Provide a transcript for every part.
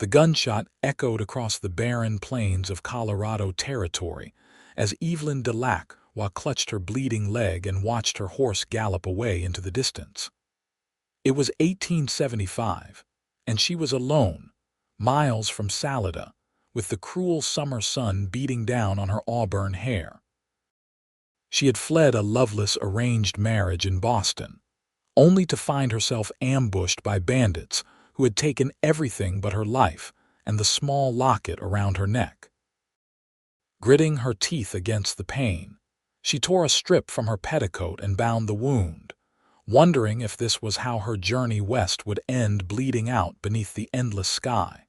The gunshot echoed across the barren plains of Colorado Territory as Evelyn Delacroix clutched her bleeding leg and watched her horse gallop away into the distance. It was 1875, and she was alone, miles from Salida, with the cruel summer sun beating down on her auburn hair. She had fled a loveless arranged marriage in Boston, only to find herself ambushed by bandits who had taken everything but her life and the small locket around her neck. Gritting her teeth against the pain, she tore a strip from her petticoat and bound the wound, wondering if this was how her journey west would end, bleeding out beneath the endless sky.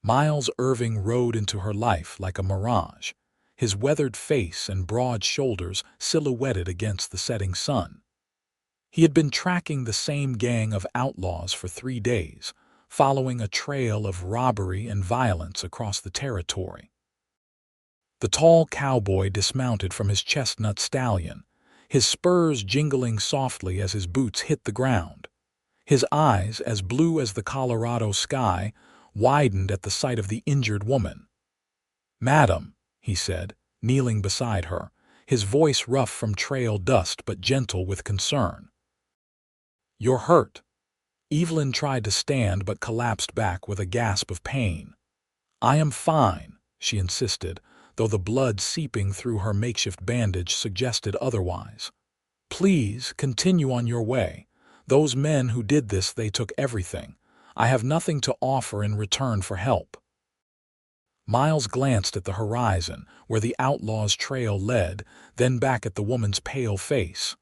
Miles Irving rode into her life like a mirage, his weathered face and broad shoulders silhouetted against the setting sun. He had been tracking the same gang of outlaws for 3 days, following a trail of robbery and violence across the territory. The tall cowboy dismounted from his chestnut stallion, his spurs jingling softly as his boots hit the ground. His eyes, as blue as the Colorado sky, widened at the sight of the injured woman. "Madam," he said, kneeling beside her, his voice rough from trail dust but gentle with concern. "You're hurt." Evelyn tried to stand but collapsed back with a gasp of pain. "I am fine," she insisted, though the blood seeping through her makeshift bandage suggested otherwise. "Please, continue on your way. Those men who did this, they took everything. I have nothing to offer in return for help." Miles glanced at the horizon, where the outlaw's trail led, then back at the woman's pale face.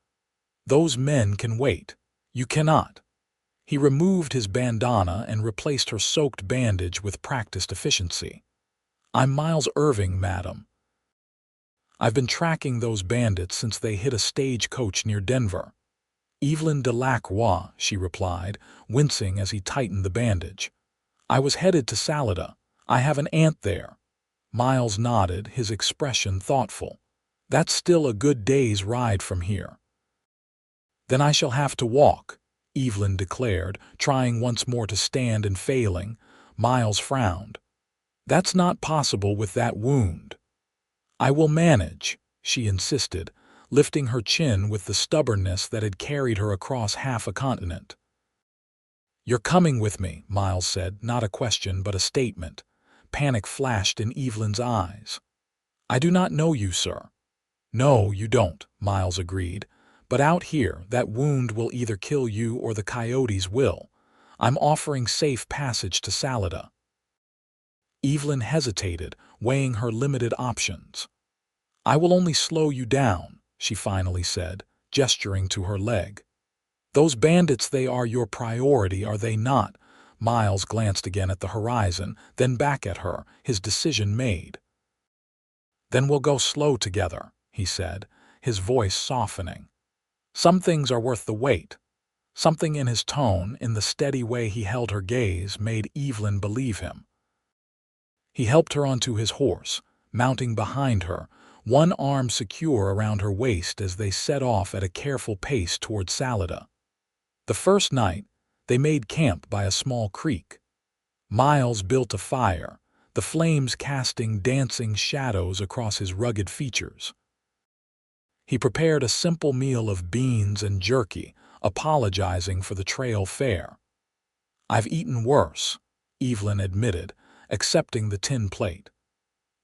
"Those men can wait. You cannot." He removed his bandana and replaced her soaked bandage with practiced efficiency. "I'm Miles Irving, madam. I've been tracking those bandits since they hit a stagecoach near Denver." "Evelyn Delacroix," she replied, wincing as he tightened the bandage. "I was headed to Salida. I have an aunt there." Miles nodded, his expression thoughtful. "That's still a good day's ride from here." "Then I shall have to walk," Evelyn declared, trying once more to stand and failing. Miles frowned. "That's not possible with that wound." "I will manage," she insisted, lifting her chin with the stubbornness that had carried her across half a continent. "You're coming with me," Miles said, not a question but a statement. Panic flashed in Evelyn's eyes. "I do not know you, sir." "No, you don't," Miles agreed. "But out here, that wound will either kill you or the coyotes will. I'm offering safe passage to Salida." Evelyn hesitated, weighing her limited options. "I will only slow you down," she finally said, gesturing to her leg. "Those bandits, they are your priority, are they not?" Miles glanced again at the horizon, then back at her, his decision made. "Then we'll go slow together," he said, his voice softening. "Some things are worth the wait." Something in his tone, in the steady way he held her gaze, made Evelyn believe him. He helped her onto his horse, mounting behind her, one arm secure around her waist as they set off at a careful pace toward Salida. The first night, they made camp by a small creek. Miles built a fire, the flames casting dancing shadows across his rugged features. He prepared a simple meal of beans and jerky, apologizing for the trail fare. "I've eaten worse," Evelyn admitted, accepting the tin plate.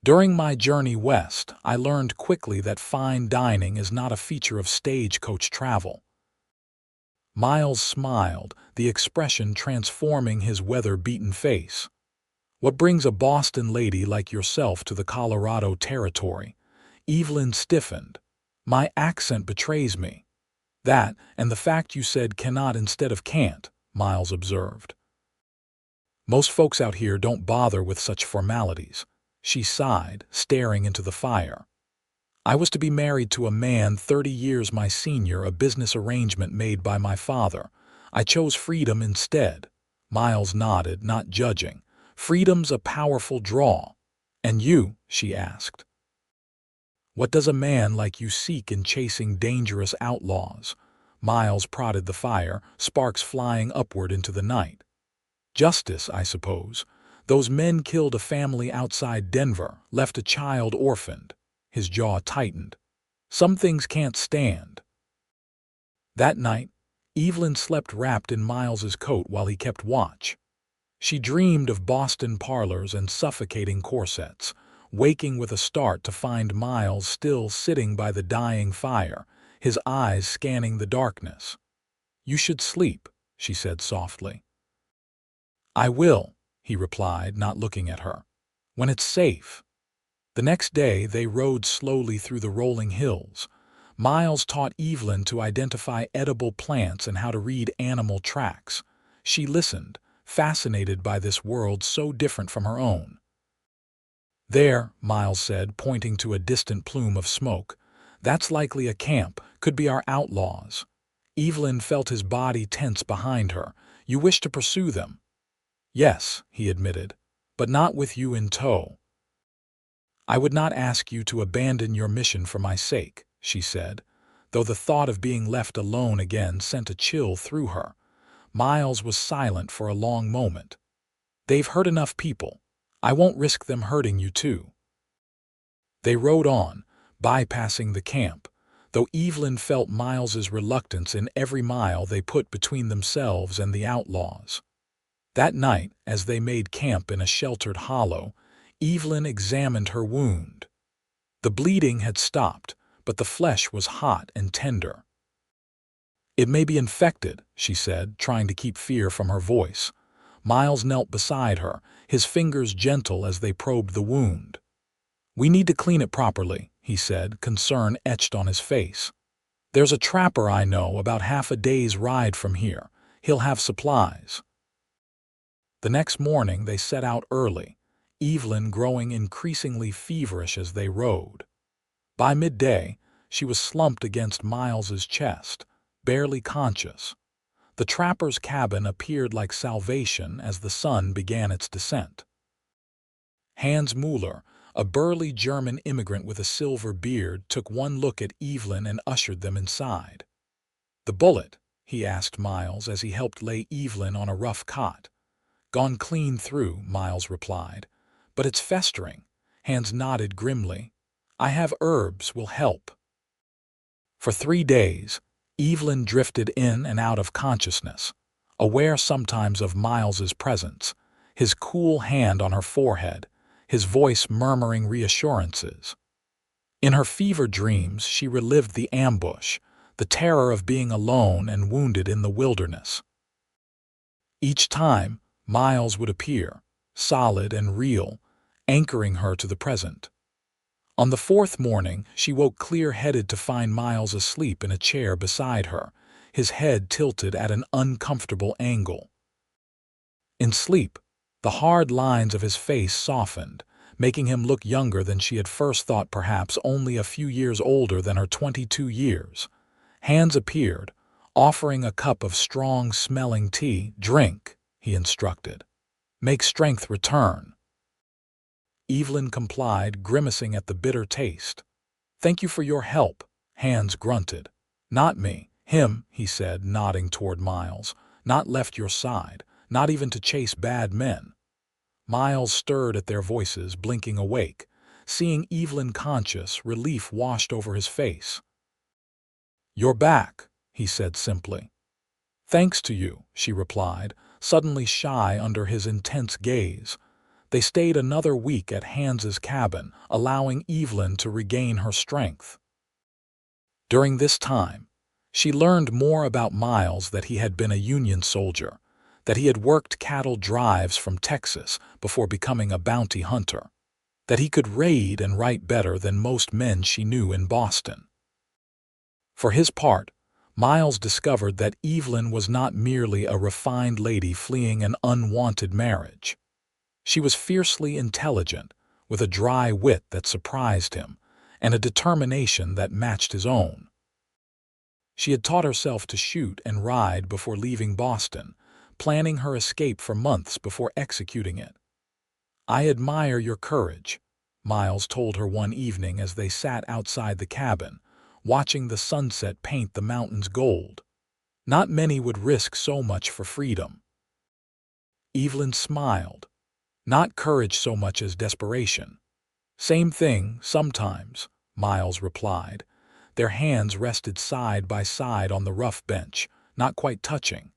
"During my journey west, I learned quickly that fine dining is not a feature of stagecoach travel." Miles smiled, the expression transforming his weather-beaten face. "What brings a Boston lady like yourself to the Colorado Territory?" Evelyn stiffened. "My accent betrays me." "That, and the fact you said cannot instead of can't," Miles observed. "Most folks out here don't bother with such formalities." She sighed, staring into the fire. "I was to be married to a man 30 years my senior, a business arrangement made by my father. I chose freedom instead." Miles nodded, not judging. "Freedom's a powerful draw." "And you?" she asked. "What does a man like you seek in chasing dangerous outlaws?" Miles prodded the fire, sparks flying upward into the night. Justice, I suppose. Those men killed a family outside Denver, left a child orphaned. His jaw tightened. Some things can't stand. That night, Evelyn slept wrapped in Miles's coat while he kept watch. She dreamed of Boston parlors and suffocating corsets, waking with a start to find Miles still sitting by the dying fire, his eyes scanning the darkness. "You should sleep," she said softly. "I will," he replied, not looking at her. "When it's safe." The next day they rode slowly through the rolling hills. Miles taught Evelyn to identify edible plants and how to read animal tracks. She listened, fascinated by this world so different from her own. "There," Miles said, pointing to a distant plume of smoke. "That's likely a camp, could be our outlaws." Evelyn felt his body tense behind her. "You wish to pursue them?" "Yes," he admitted, "but not with you in tow." "I would not ask you to abandon your mission for my sake," she said, though the thought of being left alone again sent a chill through her. Miles was silent for a long moment. "They've hurt enough people. I won't risk them hurting you too." They rode on, bypassing the camp, though Evelyn felt Miles's reluctance in every mile they put between themselves and the outlaws. That night, as they made camp in a sheltered hollow, Evelyn examined her wound. The bleeding had stopped, but the flesh was hot and tender. "It may be infected," she said, trying to keep fear from her voice. Miles knelt beside her, his fingers gentle as they probed the wound. "We need to clean it properly," he said, concern etched on his face. "There's a trapper I know about half a day's ride from here. He'll have supplies." The next morning they set out early, Evelyn growing increasingly feverish as they rode. By midday, she was slumped against Miles's chest, barely conscious. The trapper's cabin appeared like salvation as the sun began its descent. Hans Müller, a burly German immigrant with a silver beard, took one look at Evelyn and ushered them inside. "The bullet?" he asked Miles as he helped lay Evelyn on a rough cot. "Gone clean through," Miles replied. "But it's festering." Hans nodded grimly. "I have herbs will help." For 3 days, Evelyn drifted in and out of consciousness, aware sometimes of Miles's presence, his cool hand on her forehead, his voice murmuring reassurances. In her fever dreams, she relived the ambush, the terror of being alone and wounded in the wilderness. Each time, Miles would appear, solid and real, anchoring her to the present. On the 4th morning, she woke clear-headed to find Miles asleep in a chair beside her, his head tilted at an uncomfortable angle. In sleep, the hard lines of his face softened, making him look younger than she had first thought, perhaps only a few years older than her 22 years. Hans appeared, offering a cup of strong-smelling tea. "Drink," he instructed. "Make strength return." Evelyn complied, grimacing at the bitter taste. "Thank you for your help," Hans grunted. "Not me, him," he said, nodding toward Miles. "Not left your side, not even to chase bad men." Miles stirred at their voices, blinking awake. Seeing Evelyn conscious, relief washed over his face. "You're back," he said simply. "Thanks to you," she replied, suddenly shy under his intense gaze. They stayed another week at Hans's cabin, allowing Evelyn to regain her strength. During this time, she learned more about Miles: that he had been a Union soldier, that he had worked cattle drives from Texas before becoming a bounty hunter, that he could read and write better than most men she knew in Boston. For his part, Miles discovered that Evelyn was not merely a refined lady fleeing an unwanted marriage. She was fiercely intelligent, with a dry wit that surprised him, and a determination that matched his own. She had taught herself to shoot and ride before leaving Boston, planning her escape for months before executing it. "I admire your courage," Miles told her one evening as they sat outside the cabin, watching the sunset paint the mountains gold. "Not many would risk so much for freedom." Evelyn smiled. Not courage so much as desperation. Same thing, sometimes, Miles replied. Their hands rested side by side on the rough bench, not quite touching.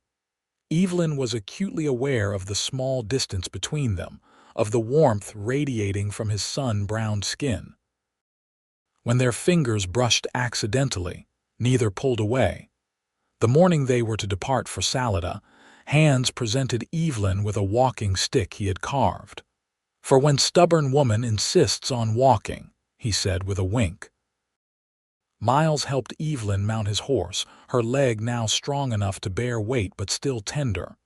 Evelyn was acutely aware of the small distance between them, of the warmth radiating from his sun-browned skin. When their fingers brushed accidentally, neither pulled away. The morning they were to depart for Salida, Hans presented Evelyn with a walking stick he had carved. "For when stubborn woman insists on walking," he said with a wink. Miles helped Evelyn mount his horse, her leg now strong enough to bear weight but still tender.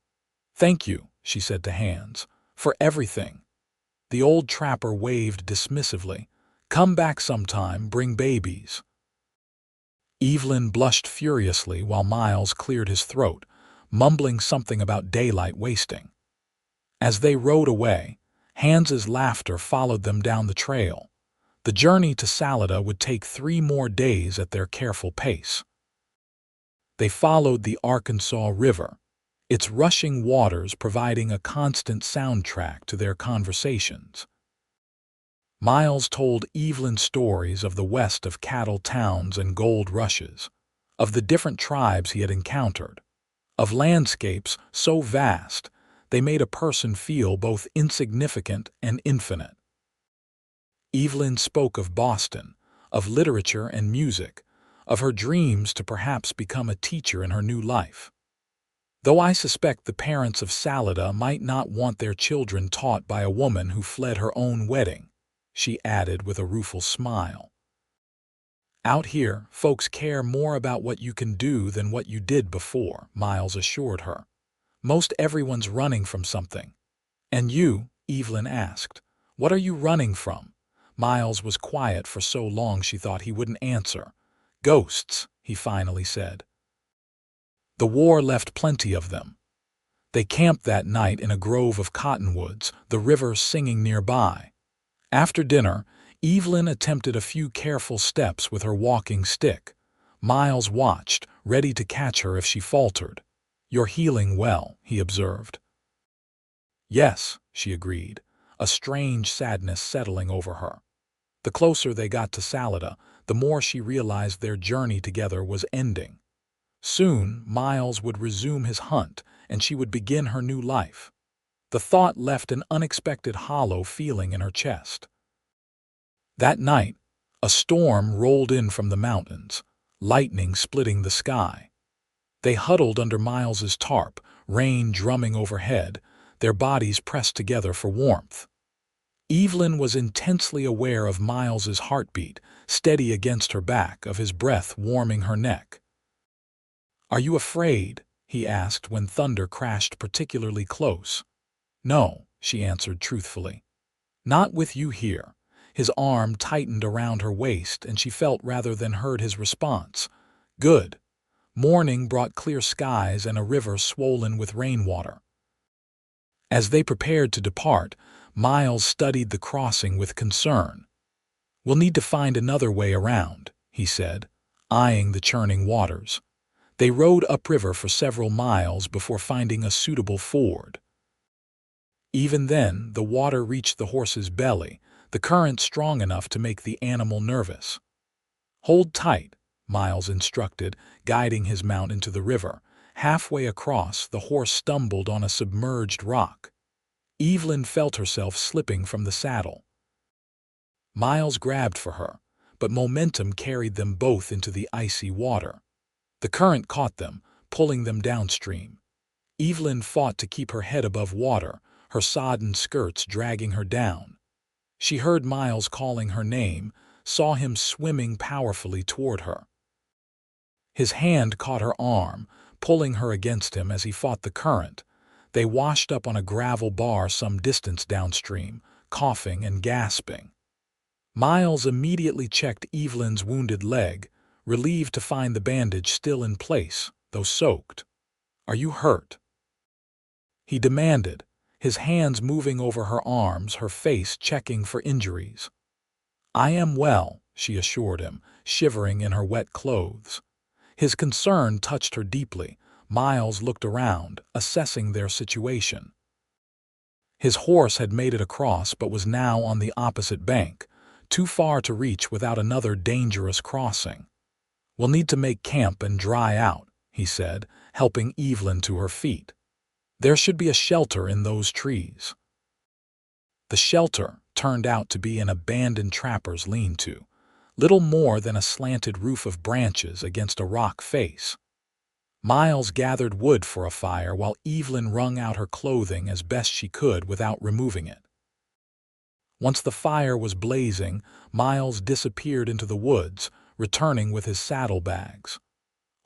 "Thank you," she said to Hans, "for everything." The old trapper waved dismissively. "Come back sometime, bring babies." Evelyn blushed furiously while Miles cleared his throat, mumbling something about daylight wasting. As they rode away, Hans's laughter followed them down the trail. The journey to Salida would take 3 more days at their careful pace. They followed the Arkansas River, its rushing waters providing a constant soundtrack to their conversations. Miles told Evelyn stories of the west of cattle towns and gold rushes, of the different tribes he had encountered, of landscapes so vast they made a person feel both insignificant and infinite. Evelyn spoke of Boston, of literature and music, of her dreams to perhaps become a teacher in her new life. "Though I suspect the parents of Salida might not want their children taught by a woman who fled her own wedding," she added with a rueful smile. "Out here, folks care more about what you can do than what you did before," Miles assured her. "Most everyone's running from something." "And you?" Evelyn asked. "What are you running from?" Miles was quiet for so long she thought he wouldn't answer. "Ghosts," he finally said. "The war left plenty of them." They camped that night in a grove of cottonwoods, the river singing nearby. After dinner, Evelyn attempted a few careful steps with her walking stick. Miles watched, ready to catch her if she faltered. "You're healing well," he observed. "Yes," she agreed, a strange sadness settling over her. The closer they got to Salida, the more she realized their journey together was ending. Soon, Miles would resume his hunt, and she would begin her new life. The thought left an unexpected hollow feeling in her chest. That night, a storm rolled in from the mountains, lightning splitting the sky. They huddled under Miles's tarp, rain drumming overhead, their bodies pressed together for warmth. Evelyn was intensely aware of Miles's heartbeat, steady against her back, of his breath warming her neck. "Are you afraid?" he asked when thunder crashed particularly close. "No," she answered truthfully. "Not with you here." His arm tightened around her waist, and she felt rather than heard his response. "Good." Morning brought clear skies and a river swollen with rainwater. As they prepared to depart, Miles studied the crossing with concern. "We'll need to find another way around," he said, eyeing the churning waters. They rode upriver for several miles before finding a suitable ford. Even then, the water reached the horse's belly, the current strong enough to make the animal nervous. "Hold tight," Miles instructed, guiding his mount into the river. Halfway across, the horse stumbled on a submerged rock. Evelyn felt herself slipping from the saddle. Miles grabbed for her, but momentum carried them both into the icy water. The current caught them, pulling them downstream. Evelyn fought to keep her head above water, her sodden skirts dragging her down. She heard Miles calling her name, saw him swimming powerfully toward her. His hand caught her arm, pulling her against him as he fought the current. They washed up on a gravel bar some distance downstream, coughing and gasping. Miles immediately checked Evelyn's wounded leg, relieved to find the bandage still in place, though soaked. "Are you hurt?" he demanded, his hands moving over her arms, her face checking for injuries. "I am well," she assured him, shivering in her wet clothes. His concern touched her deeply. Miles looked around, assessing their situation. His horse had made it across but was now on the opposite bank, too far to reach without another dangerous crossing. "We'll need to make camp and dry out," he said, helping Evelyn to her feet. "There should be a shelter in those trees." The shelter turned out to be an abandoned trapper's lean-to, little more than a slanted roof of branches against a rock face. Miles gathered wood for a fire while Evelyn wrung out her clothing as best she could without removing it. Once the fire was blazing, Miles disappeared into the woods, returning with his saddlebags.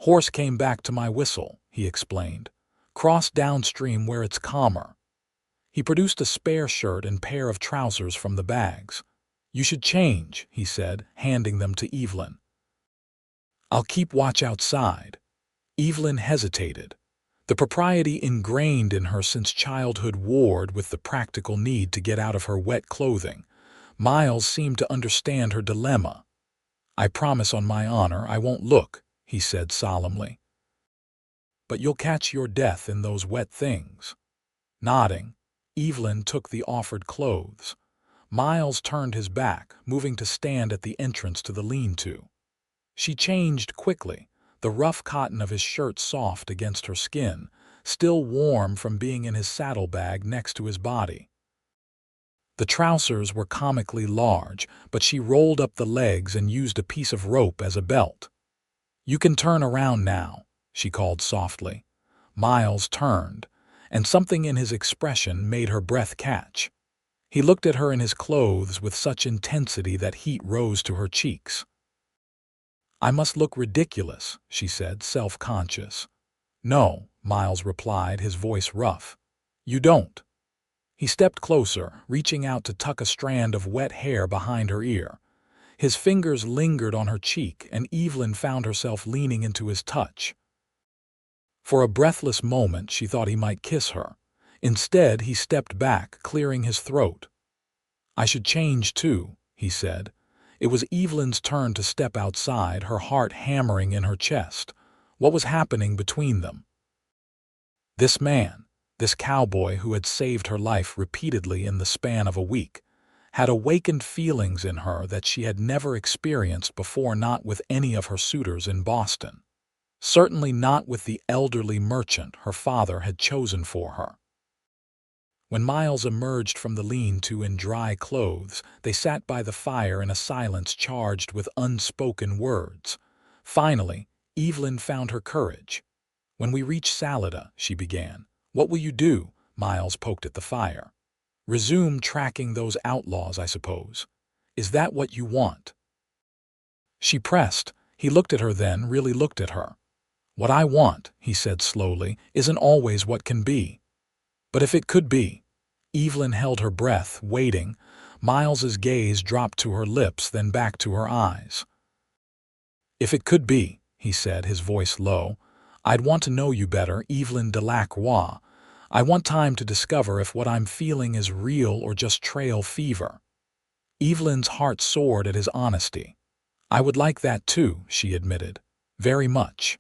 "Horse came back to my whistle," he explained. "Cross downstream where it's calmer." He produced a spare shirt and pair of trousers from the bags. "You should change," he said, handing them to Evelyn. "I'll keep watch outside." Evelyn hesitated. The propriety ingrained in her since childhood warred with the practical need to get out of her wet clothing. Miles seemed to understand her dilemma. "I promise on my honor I won't look," he said solemnly. "But you'll catch your death in those wet things." Nodding, Evelyn took the offered clothes. Miles turned his back, moving to stand at the entrance to the lean-to. She changed quickly, the rough cotton of his shirt soft against her skin, still warm from being in his saddlebag next to his body. The trousers were comically large, but she rolled up the legs and used a piece of rope as a belt. "You can turn around now," she called softly. Miles turned, and something in his expression made her breath catch. He looked at her in his clothes with such intensity that heat rose to her cheeks. "I must look ridiculous," she said, self-conscious. "No," Miles replied, his voice rough. "You don't." He stepped closer, reaching out to tuck a strand of wet hair behind her ear. His fingers lingered on her cheek, and Evelyn found herself leaning into his touch. For a breathless moment, she thought he might kiss her. Instead, he stepped back, clearing his throat. "I should change too," he said. It was Evelyn's turn to step outside, her heart hammering in her chest. What was happening between them? This man, this cowboy who had saved her life repeatedly in the span of a week, had awakened feelings in her that she had never experienced before, not with any of her suitors in Boston. Certainly not with the elderly merchant her father had chosen for her. When Miles emerged from the lean-to in dry clothes, they sat by the fire in a silence charged with unspoken words. Finally, Evelyn found her courage. "When we reach Salida," she began. "What will you do?" Miles poked at the fire. "Resume tracking those outlaws, I suppose. Is that what you want?" She pressed. He looked at her, then really looked at her. "What I want," he said slowly, "isn't always what can be. But if it could be." Evelyn held her breath, waiting. Miles's gaze dropped to her lips, then back to her eyes. "If it could be," he said, his voice low, "I'd want to know you better, Evelyn Delacroix. I want time to discover if what I'm feeling is real or just trail fever." Evelyn's heart soared at his honesty. "I would like that too," she admitted. "Very much."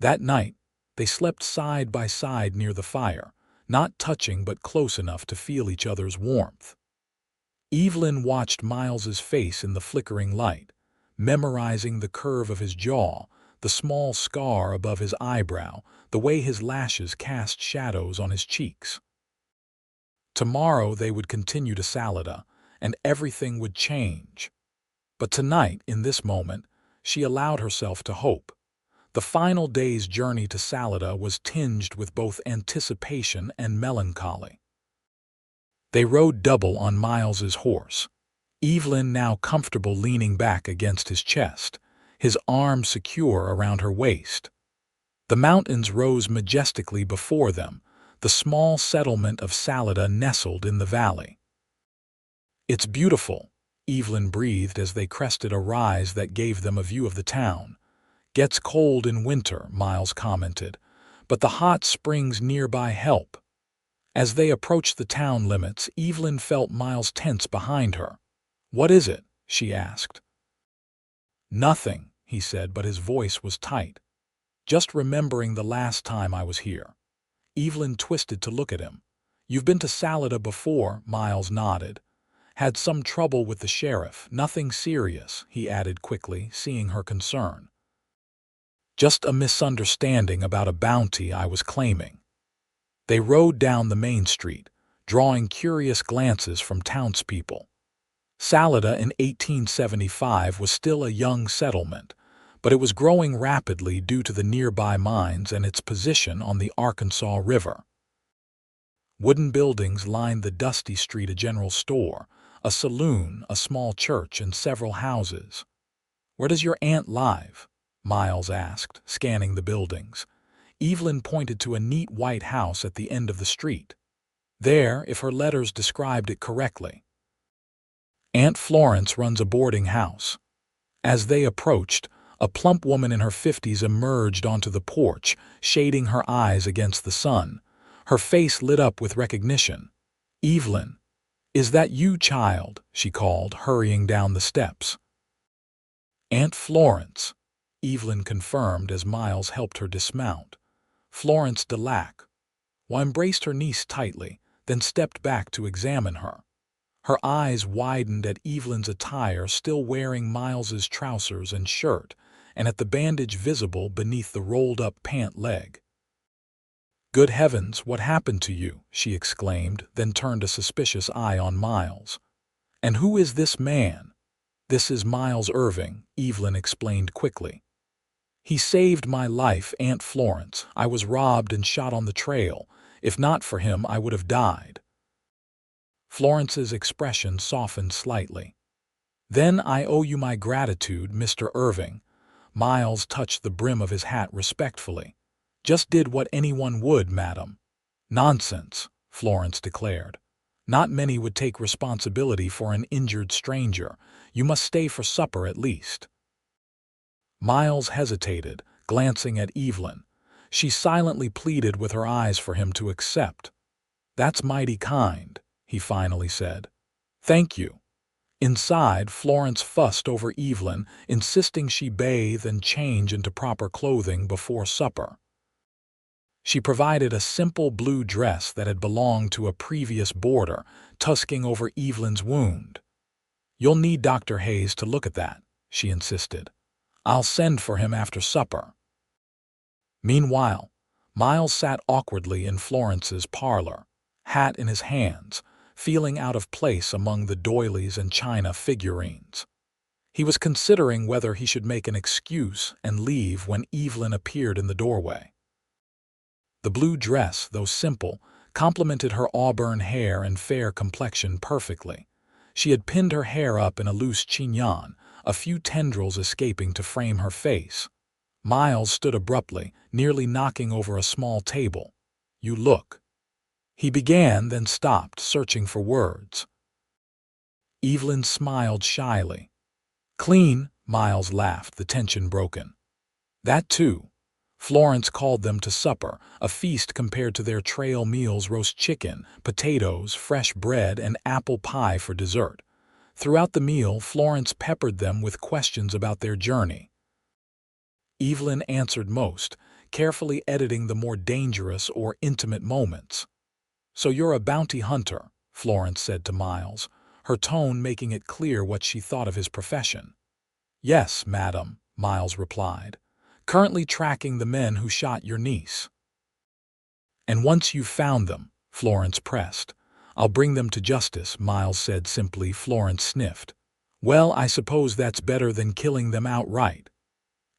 That night, they slept side by side near the fire, not touching but close enough to feel each other's warmth. Evelyn watched Miles's face in the flickering light, memorizing the curve of his jaw, the small scar above his eyebrow, the way his lashes cast shadows on his cheeks. Tomorrow they would continue to Salida, and everything would change. But tonight, in this moment, she allowed herself to hope. The final day's journey to Salida was tinged with both anticipation and melancholy. They rode double on Miles's horse, Evelyn now comfortable leaning back against his chest, his arm secure around her waist. The mountains rose majestically before them, the small settlement of Salida nestled in the valley. "It's beautiful," Evelyn breathed as they crested a rise that gave them a view of the town. "Gets cold in winter," Miles commented, "but the hot springs nearby help." As they approached the town limits, Evelyn felt Miles tense behind her. "What is it?" she asked. "Nothing," he said, but his voice was tight. "Just remembering the last time I was here." Evelyn twisted to look at him. "You've been to Salada before," Miles nodded. "Had some trouble with the sheriff. Nothing serious," he added quickly, seeing her concern. "Just a misunderstanding about a bounty I was claiming." They rode down the main street, drawing curious glances from townspeople. Salada in 1875 was still a young settlement, but it was growing rapidly due to the nearby mines and its position on the Arkansas River. Wooden buildings lined the dusty street: a general store, a saloon, a small church, and several houses. "Where does your aunt live?" Miles asked, scanning the buildings. Evelyn pointed to a neat white house at the end of the street. There, if her letters described it correctly. "Aunt Florence runs a boarding house." As they approached, a plump woman in her 50s emerged onto the porch, shading her eyes against the sun. Her face lit up with recognition. "Evelyn, is that you, child?" she called, hurrying down the steps. "Aunt Florence," Evelyn confirmed as Miles helped her dismount. "Florence Delacroix." Embraced her niece tightly, then stepped back to examine her. Her eyes widened at Evelyn's attire, still wearing Miles's trousers and shirt, and at the bandage visible beneath the rolled-up pant leg. "Good heavens, what happened to you?" she exclaimed, then turned a suspicious eye on Miles. "And who is this man?" "This is Miles Irving," Evelyn explained quickly. "He saved my life, Aunt Florence. I was robbed and shot on the trail. If not for him, I would have died." Florence's expression softened slightly. "Then I owe you my gratitude, Mr. Irving." Miles touched the brim of his hat respectfully. "Just did what anyone would, madam." "Nonsense," Florence declared. "Not many would take responsibility for an injured stranger. You must stay for supper at least." Miles hesitated, glancing at Evelyn. She silently pleaded with her eyes for him to accept. "That's mighty kind," he finally said. "Thank you." Inside, Florence fussed over Evelyn, insisting she bathe and change into proper clothing before supper. She provided a simple blue dress that had belonged to a previous boarder, tusking over Evelyn's wound. "You'll need Dr. Hayes to look at that," she insisted. "I'll send for him after supper." Meanwhile, Miles sat awkwardly in Florence's parlor, hat in his hands, feeling out of place among the doilies and china figurines. He was considering whether he should make an excuse and leave when Evelyn appeared in the doorway. The blue dress, though simple, complemented her auburn hair and fair complexion perfectly. She had pinned her hair up in a loose chignon, a few tendrils escaping to frame her face. Miles stood abruptly, nearly knocking over a small table. "You look—" he began, then stopped, searching for words. Evelyn smiled shyly. "Clean," Miles laughed, the tension broken. "That too." Florence called them to supper, a feast compared to their trail meals: roast chicken, potatoes, fresh bread, and apple pie for dessert. Throughout the meal, Florence peppered them with questions about their journey. Evelyn answered most, carefully editing the more dangerous or intimate moments. "So you're a bounty hunter," Florence said to Miles, her tone making it clear what she thought of his profession. "Yes, madam," Miles replied. "Currently tracking the men who shot your niece." "And once you've found them," Florence pressed. "I'll bring them to justice," Miles said simply. Florence sniffed. "Well, I suppose that's better than killing them outright."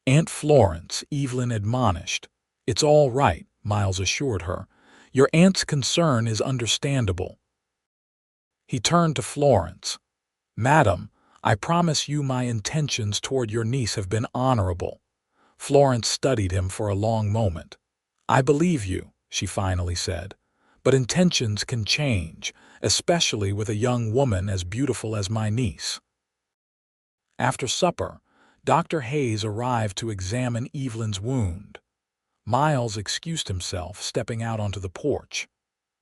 "Aunt Florence," Evelyn admonished. "It's all right," Miles assured her. "Your aunt's concern is understandable." He turned to Florence. "Madam, I promise you my intentions toward your niece have been honorable." Florence studied him for a long moment. "I believe you," she finally said. "But intentions can change, especially with a young woman as beautiful as my niece." After supper, Dr. Hayes arrived to examine Evelyn's wound. Miles excused himself, stepping out onto the porch.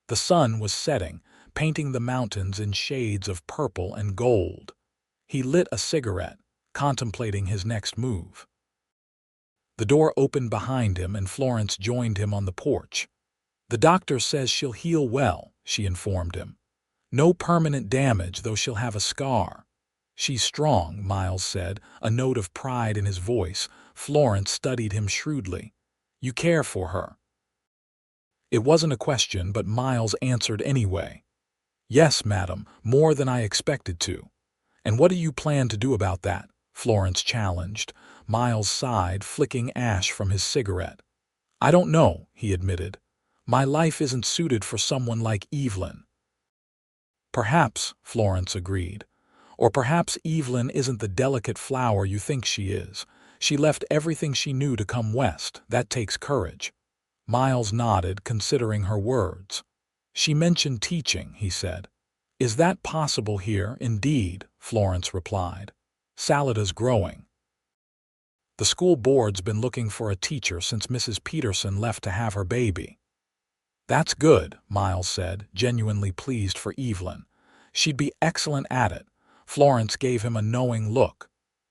The sun was setting, painting the mountains in shades of purple and gold. He lit a cigarette, contemplating his next move. The door opened behind him and Florence joined him on the porch. The doctor says she'll heal well, she informed him. No permanent damage, though she'll have a scar. She's strong, Miles said, a note of pride in his voice. Florence studied him shrewdly. You care for her? It wasn't a question, but Miles answered anyway. Yes, madam, more than I expected to. And what do you plan to do about that? Florence challenged. Miles sighed, flicking ash from his cigarette. I don't know, he admitted. My life isn't suited for someone like Evelyn. Perhaps, Florence agreed. Or perhaps Evelyn isn't the delicate flower you think she is. She left everything she knew to come west. That takes courage. Miles nodded, considering her words. She mentioned teaching, he said. Is that possible here? Indeed, Florence replied. Salada's growing. The school board's been looking for a teacher since Mrs. Peterson left to have her baby. That's good, Miles said, genuinely pleased for Evelyn. She'd be excellent at it. Florence gave him a knowing look.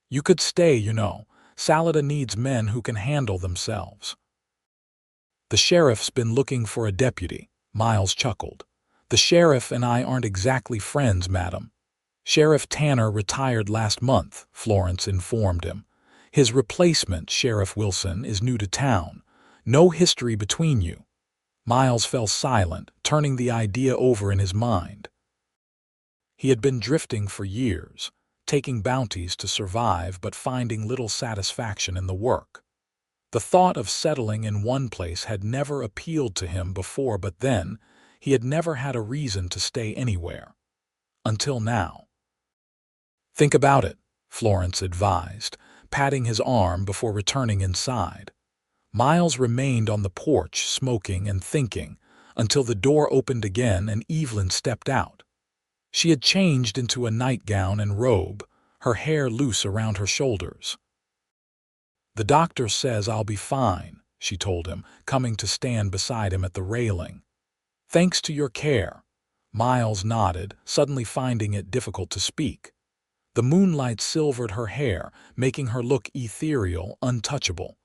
You could stay, you know. Salada needs men who can handle themselves. The sheriff's been looking for a deputy, Miles chuckled. The sheriff and I aren't exactly friends, madam. Sheriff Tanner retired last month, Florence informed him. His replacement, Sheriff Wilson, is new to town. No history between you. Miles fell silent, turning the idea over in his mind. He had been drifting for years, taking bounties to survive but finding little satisfaction in the work. The thought of settling in one place had never appealed to him before, but then he had never had a reason to stay anywhere. Until now. Think about it, Florence advised, patting his arm before returning inside. Miles remained on the porch, smoking and thinking, until the door opened again and Evelyn stepped out. She had changed into a nightgown and robe, her hair loose around her shoulders. The doctor says I'll be fine, she told him, coming to stand beside him at the railing. Thanks to your care. Miles nodded, suddenly finding it difficult to speak. The moonlight silvered her hair, making her look ethereal, untouchable.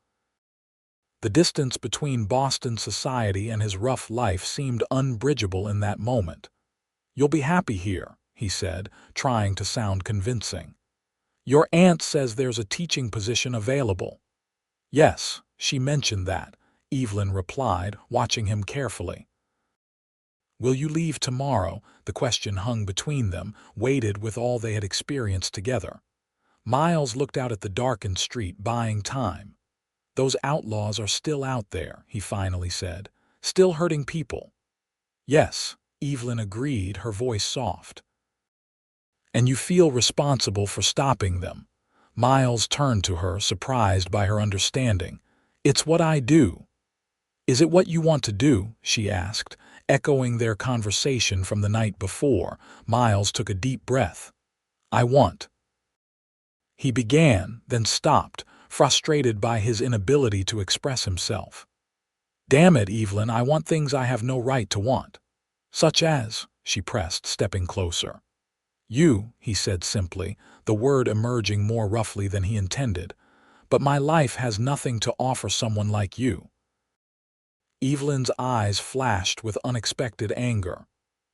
The distance between Boston society and his rough life seemed unbridgeable in that moment. You'll be happy here, he said, trying to sound convincing. Your aunt says there's a teaching position available. Yes, she mentioned that, Evelyn replied, watching him carefully. Will you leave tomorrow? The question hung between them, weighted with all they had experienced together. Miles looked out at the darkened street, buying time. Those outlaws are still out there, he finally said, still hurting people. Yes, Evelyn agreed, her voice soft. And you feel responsible for stopping them. Miles turned to her, surprised by her understanding. It's what I do. Is it what you want to do? She asked, echoing their conversation from the night before. Miles took a deep breath. I want. He began, then stopped, frustrated by his inability to express himself. Damn it, Evelyn, I want things I have no right to want. Such as, she pressed, stepping closer. You, he said simply, the word emerging more roughly than he intended. But my life has nothing to offer someone like you. Evelyn's eyes flashed with unexpected anger.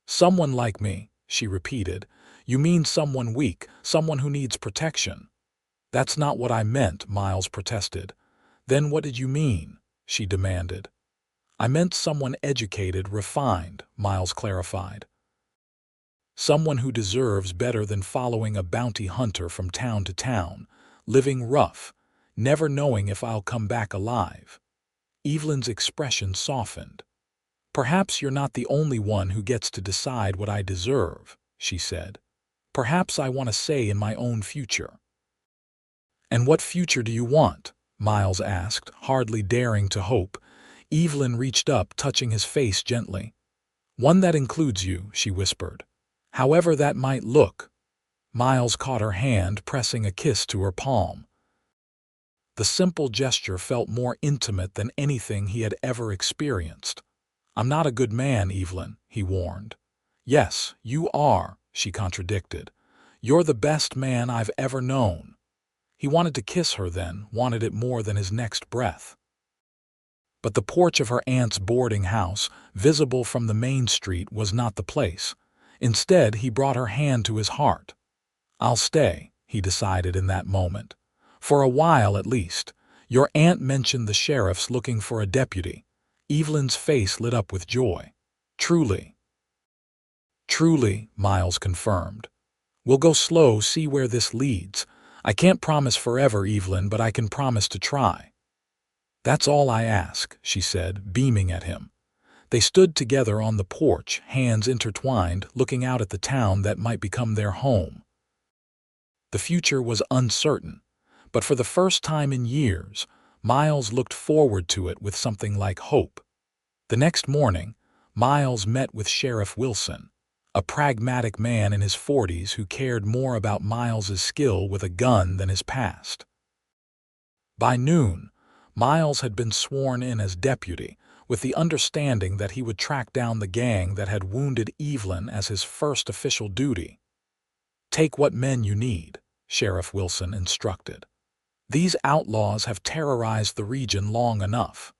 Someone like me, she repeated. You mean someone weak, someone who needs protection. That's not what I meant, Miles protested. Then what did you mean? She demanded. I meant someone educated, refined, Miles clarified. Someone who deserves better than following a bounty hunter from town to town, living rough, never knowing if I'll come back alive. Evelyn's expression softened. Perhaps you're not the only one who gets to decide what I deserve, she said. Perhaps I want a say in my own future. And what future do you want? Miles asked, hardly daring to hope. Evelyn reached up, touching his face gently. One that includes you, she whispered. However that might look. Miles caught her hand, pressing a kiss to her palm. The simple gesture felt more intimate than anything he had ever experienced. I'm not a good man, Evelyn, he warned. Yes, you are, she contradicted. You're the best man I've ever known. He wanted to kiss her then, wanted it more than his next breath. But the porch of her aunt's boarding house, visible from the main street, was not the place. Instead, he brought her hand to his heart. "I'll stay," he decided in that moment. "For a while at least. Your aunt mentioned the sheriff's looking for a deputy." Evelyn's face lit up with joy. "Truly." "Truly," Miles confirmed. "We'll go slow, see where this leads. I can't promise forever, Evelyn, but I can promise to try." "That's all I ask," she said, beaming at him. They stood together on the porch, hands intertwined, looking out at the town that might become their home. The future was uncertain, but for the first time in years, Miles looked forward to it with something like hope. The next morning, Miles met with Sheriff Wilson, a pragmatic man in his 40s who cared more about Miles's skill with a gun than his past. By noon, Miles had been sworn in as deputy, with the understanding that he would track down the gang that had wounded Evelyn as his first official duty. "Take what men you need," Sheriff Wilson instructed. "These outlaws have terrorized the region long enough."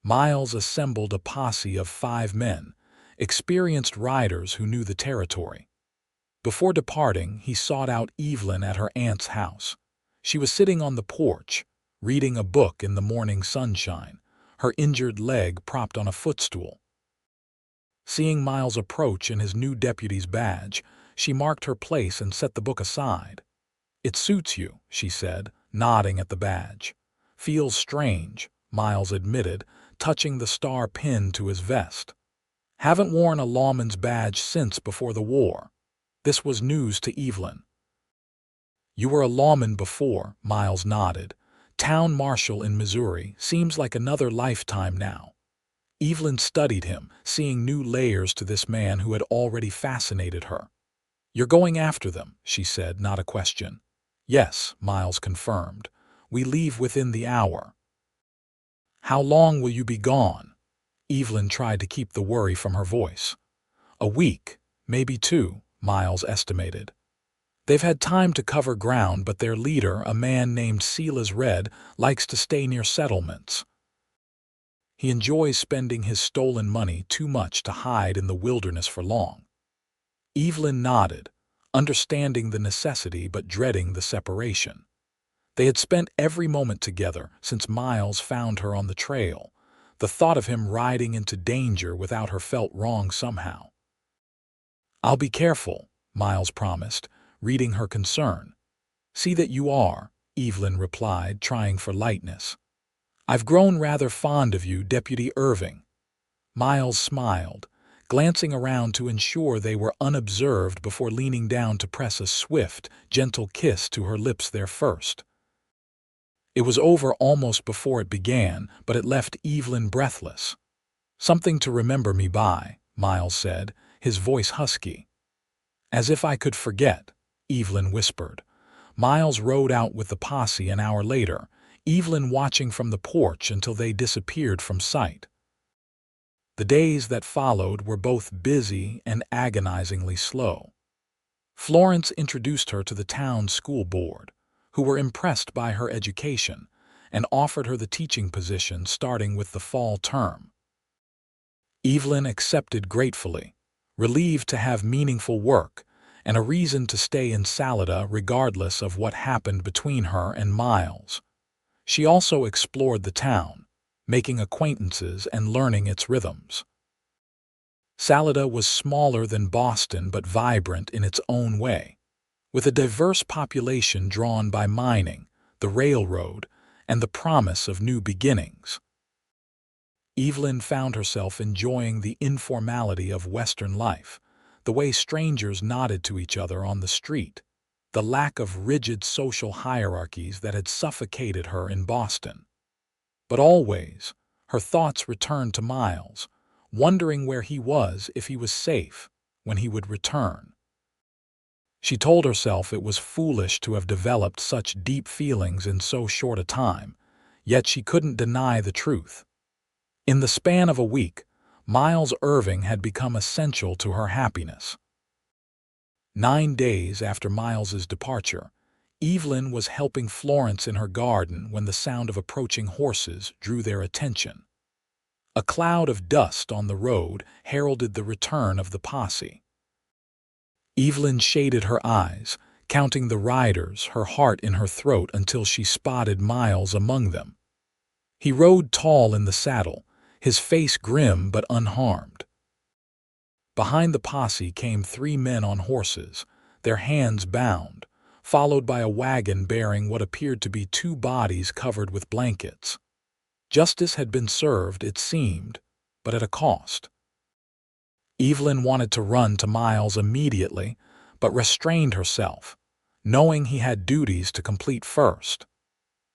Miles assembled a posse of 5 men, experienced riders who knew the territory. Before departing, he sought out Evelyn at her aunt's house. She was sitting on the porch, reading a book in the morning sunshine, her injured leg propped on a footstool. Seeing Miles approach in his new deputy's badge, she marked her place and set the book aside. "It suits you," she said, nodding at the badge. "Feels strange," Miles admitted, touching the star pin to his vest. "Haven't worn a lawman's badge since before the war." This was news to Evelyn. "You were a lawman before," Miles nodded. "Town marshal in Missouri seems like another lifetime now." Evelyn studied him, seeing new layers to this man who had already fascinated her. "You're going after them," she said, not a question. "Yes," Miles confirmed. "We leave within the hour." "How long will you be gone?" Evelyn tried to keep the worry from her voice. "A week, maybe 2, Miles estimated. They've had time to cover ground, but their leader, a man named Silas Red, likes to stay near settlements. He enjoys spending his stolen money too much to hide in the wilderness for long." Evelyn nodded, understanding the necessity but dreading the separation. They had spent every moment together since Miles found her on the trail. The thought of him riding into danger without her felt wrong somehow. "I'll be careful," Miles promised, reading her concern. "See that you are," Evelyn replied, trying for lightness. "I've grown rather fond of you, Deputy Irving." Miles smiled, glancing around to ensure they were unobserved before leaning down to press a swift, gentle kiss to her lips there first. It was over almost before it began, but it left Evelyn breathless. "Something to remember me by," Miles said, his voice husky. "As if I could forget," Evelyn whispered. Miles rode out with the posse an hour later, Evelyn watching from the porch until they disappeared from sight. The days that followed were both busy and agonizingly slow. Florence introduced her to the town school board, who were impressed by her education and offered her the teaching position starting with the fall term. Evelyn accepted gratefully, relieved to have meaningful work and a reason to stay in Salida regardless of what happened between her and Miles. She also explored the town, making acquaintances and learning its rhythms. Salida was smaller than Boston but vibrant in its own way, with a diverse population drawn by mining, the railroad, and the promise of new beginnings. Evelyn found herself enjoying the informality of Western life, the way strangers nodded to each other on the street, the lack of rigid social hierarchies that had suffocated her in Boston. But always, her thoughts returned to Miles, wondering where he was, if he was safe, when he would return. She told herself it was foolish to have developed such deep feelings in so short a time, yet she couldn't deny the truth. In the span of a week, Miles Irving had become essential to her happiness. 9 days after Miles's departure, Evelyn was helping Florence in her garden when the sound of approaching horses drew their attention. A cloud of dust on the road heralded the return of the posse. Evelyn shaded her eyes, counting the riders, her heart in her throat until she spotted Miles among them. He rode tall in the saddle, his face grim but unharmed. Behind the posse came 3 men on horses, their hands bound, followed by a wagon bearing what appeared to be 2 bodies covered with blankets. Justice had been served, it seemed, but at a cost. Evelyn wanted to run to Miles immediately, but restrained herself, knowing he had duties to complete first.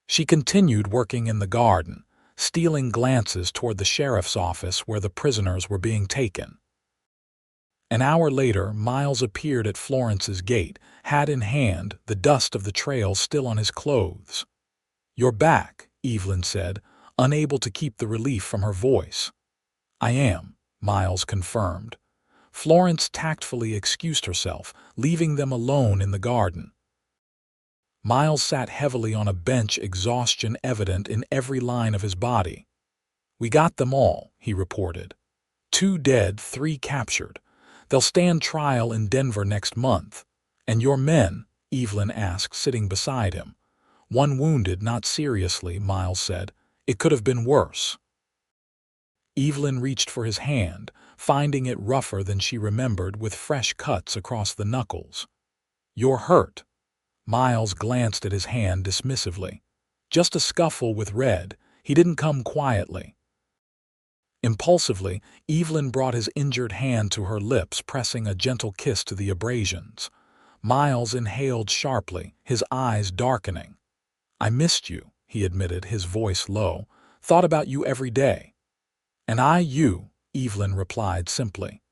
She continued working in the garden, stealing glances toward the sheriff's office where the prisoners were being taken. An hour later, Miles appeared at Florence's gate, hat in hand, the dust of the trail still on his clothes. "You're back," Evelyn said, unable to keep the relief from her voice. "I am," Miles confirmed. Florence tactfully excused herself, leaving them alone in the garden. Miles sat heavily on a bench, exhaustion evident in every line of his body. "We got them all," he reported. 2 dead, 3 captured. They'll stand trial in Denver next month. "And your men?" Evelyn asked, sitting beside him. "1 wounded, not seriously," Miles said. "It could have been worse." Evelyn reached for his hand, finding it rougher than she remembered, with fresh cuts across the knuckles. "You're hurt." Miles glanced at his hand dismissively. "Just a scuffle with red. He didn't come quietly." Impulsively, Evelyn brought his injured hand to her lips, pressing a gentle kiss to the abrasions. Miles inhaled sharply, his eyes darkening. "I missed you," he admitted, his voice low. "Thought about you every day." "And I you," Evelyn replied simply.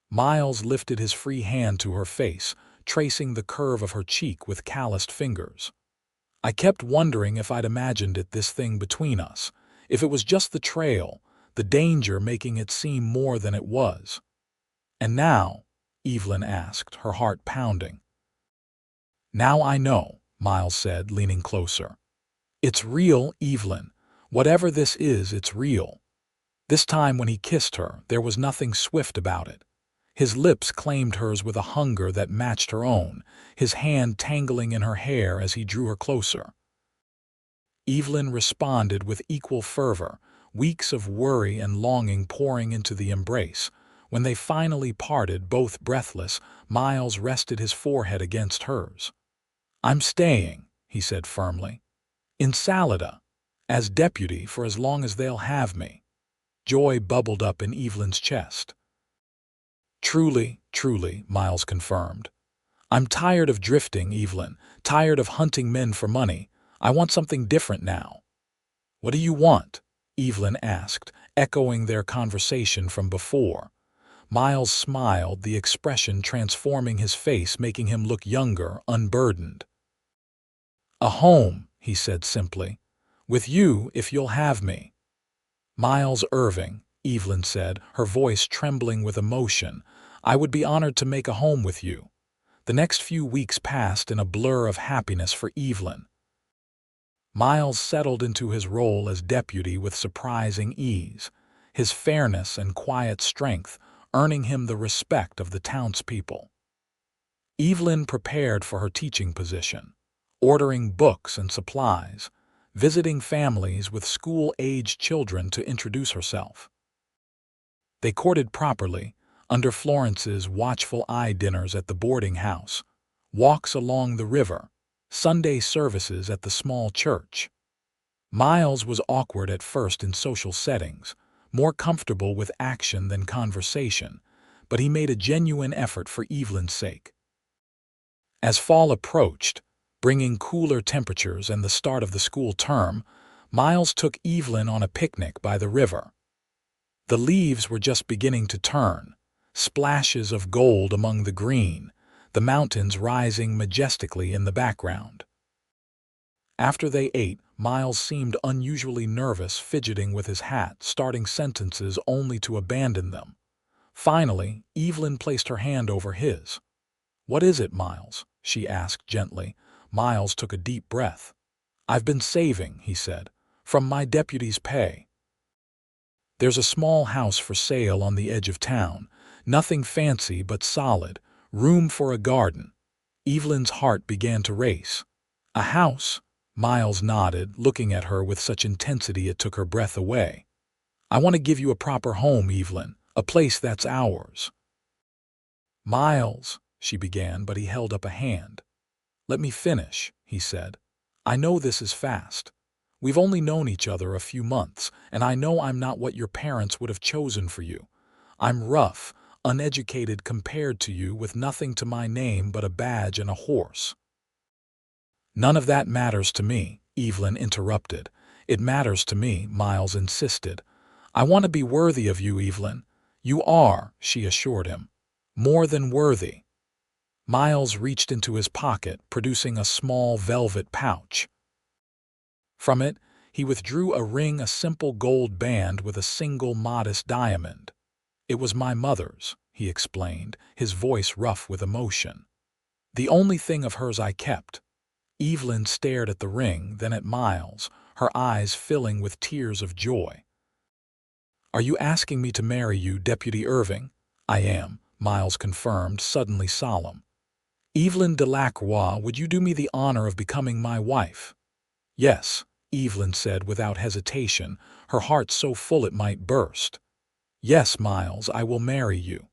Miles lifted his free hand to her face, tracing the curve of her cheek with calloused fingers. "I kept wondering if I'd imagined it, this thing between us, if it was just the trail, the danger making it seem more than it was." "And now?" Evelyn asked, her heart pounding. "Now I know," Miles said, leaning closer. "It's real, Evelyn. Whatever this is, it's real." This time when he kissed her, there was nothing swift about it. His lips claimed hers with a hunger that matched her own, his hand tangling in her hair as he drew her closer. Evelyn responded with equal fervor, weeks of worry and longing pouring into the embrace. When they finally parted, both breathless, Miles rested his forehead against hers. "I'm staying," he said firmly. "In Salida, as deputy for as long as they'll have me." Joy bubbled up in Evelyn's chest. "Truly, truly," Miles confirmed. "I'm tired of drifting, Evelyn, tired of hunting men for money. I want something different now." "What do you want?" Evelyn asked, echoing their conversation from before. Miles smiled, the expression transforming his face, making him look younger, unburdened. "A home," he said simply. "With you, if you'll have me." "Miles Irving," Evelyn said, her voice trembling with emotion, "I would be honored to make a home with you." The next few weeks passed in a blur of happiness for Evelyn. Miles settled into his role as deputy with surprising ease, his fairness and quiet strength earning him the respect of the townspeople. Evelyn prepared for her teaching position, ordering books and supplies, visiting families with school-aged children to introduce herself. They courted properly, under Florence's watchful eye, dinners at the boarding house, walks along the river, Sunday services at the small church. Miles was awkward at first in social settings, more comfortable with action than conversation, but he made a genuine effort for Evelyn's sake. As fall approached, bringing cooler temperatures and the start of the school term, Miles took Evelyn on a picnic by the river. The leaves were just beginning to turn, splashes of gold among the green, the mountains rising majestically in the background. After they ate, Miles seemed unusually nervous, fidgeting with his hat, starting sentences only to abandon them. Finally, Evelyn placed her hand over his. "What is it, Miles?" she asked gently, Miles took a deep breath. "I've been saving," he said, "from my deputy's pay. There's a small house for sale on the edge of town. Nothing fancy but solid. Room for a garden." Evelyn's heart began to race. "A house?" Miles nodded, looking at her with such intensity it took her breath away. "I want to give you a proper home, Evelyn, a place that's ours." "Miles," she began, but he held up a hand. "Let me finish," he said. "I know this is fast. We've only known each other a few months, and I know I'm not what your parents would have chosen for you. I'm rough, uneducated compared to you, with nothing to my name but a badge and a horse." "None of that matters to me," Evelyn interrupted. "It matters to me," Miles insisted. "I want to be worthy of you, Evelyn." "You are," she assured him. "More than worthy." Miles reached into his pocket, producing a small velvet pouch. From it, he withdrew a ring, a simple gold band with a single modest diamond. "It was my mother's," he explained, his voice rough with emotion. "The only thing of hers I kept." Evelyn stared at the ring, then at Miles, her eyes filling with tears of joy. "Are you asking me to marry you, Deputy Irving?" "I am," Miles confirmed, suddenly solemn. "Evelyn Delacroix, would you do me the honor of becoming my wife?" "Yes," Evelyn said without hesitation, her heart so full it might burst. "Yes, Miles, I will marry you."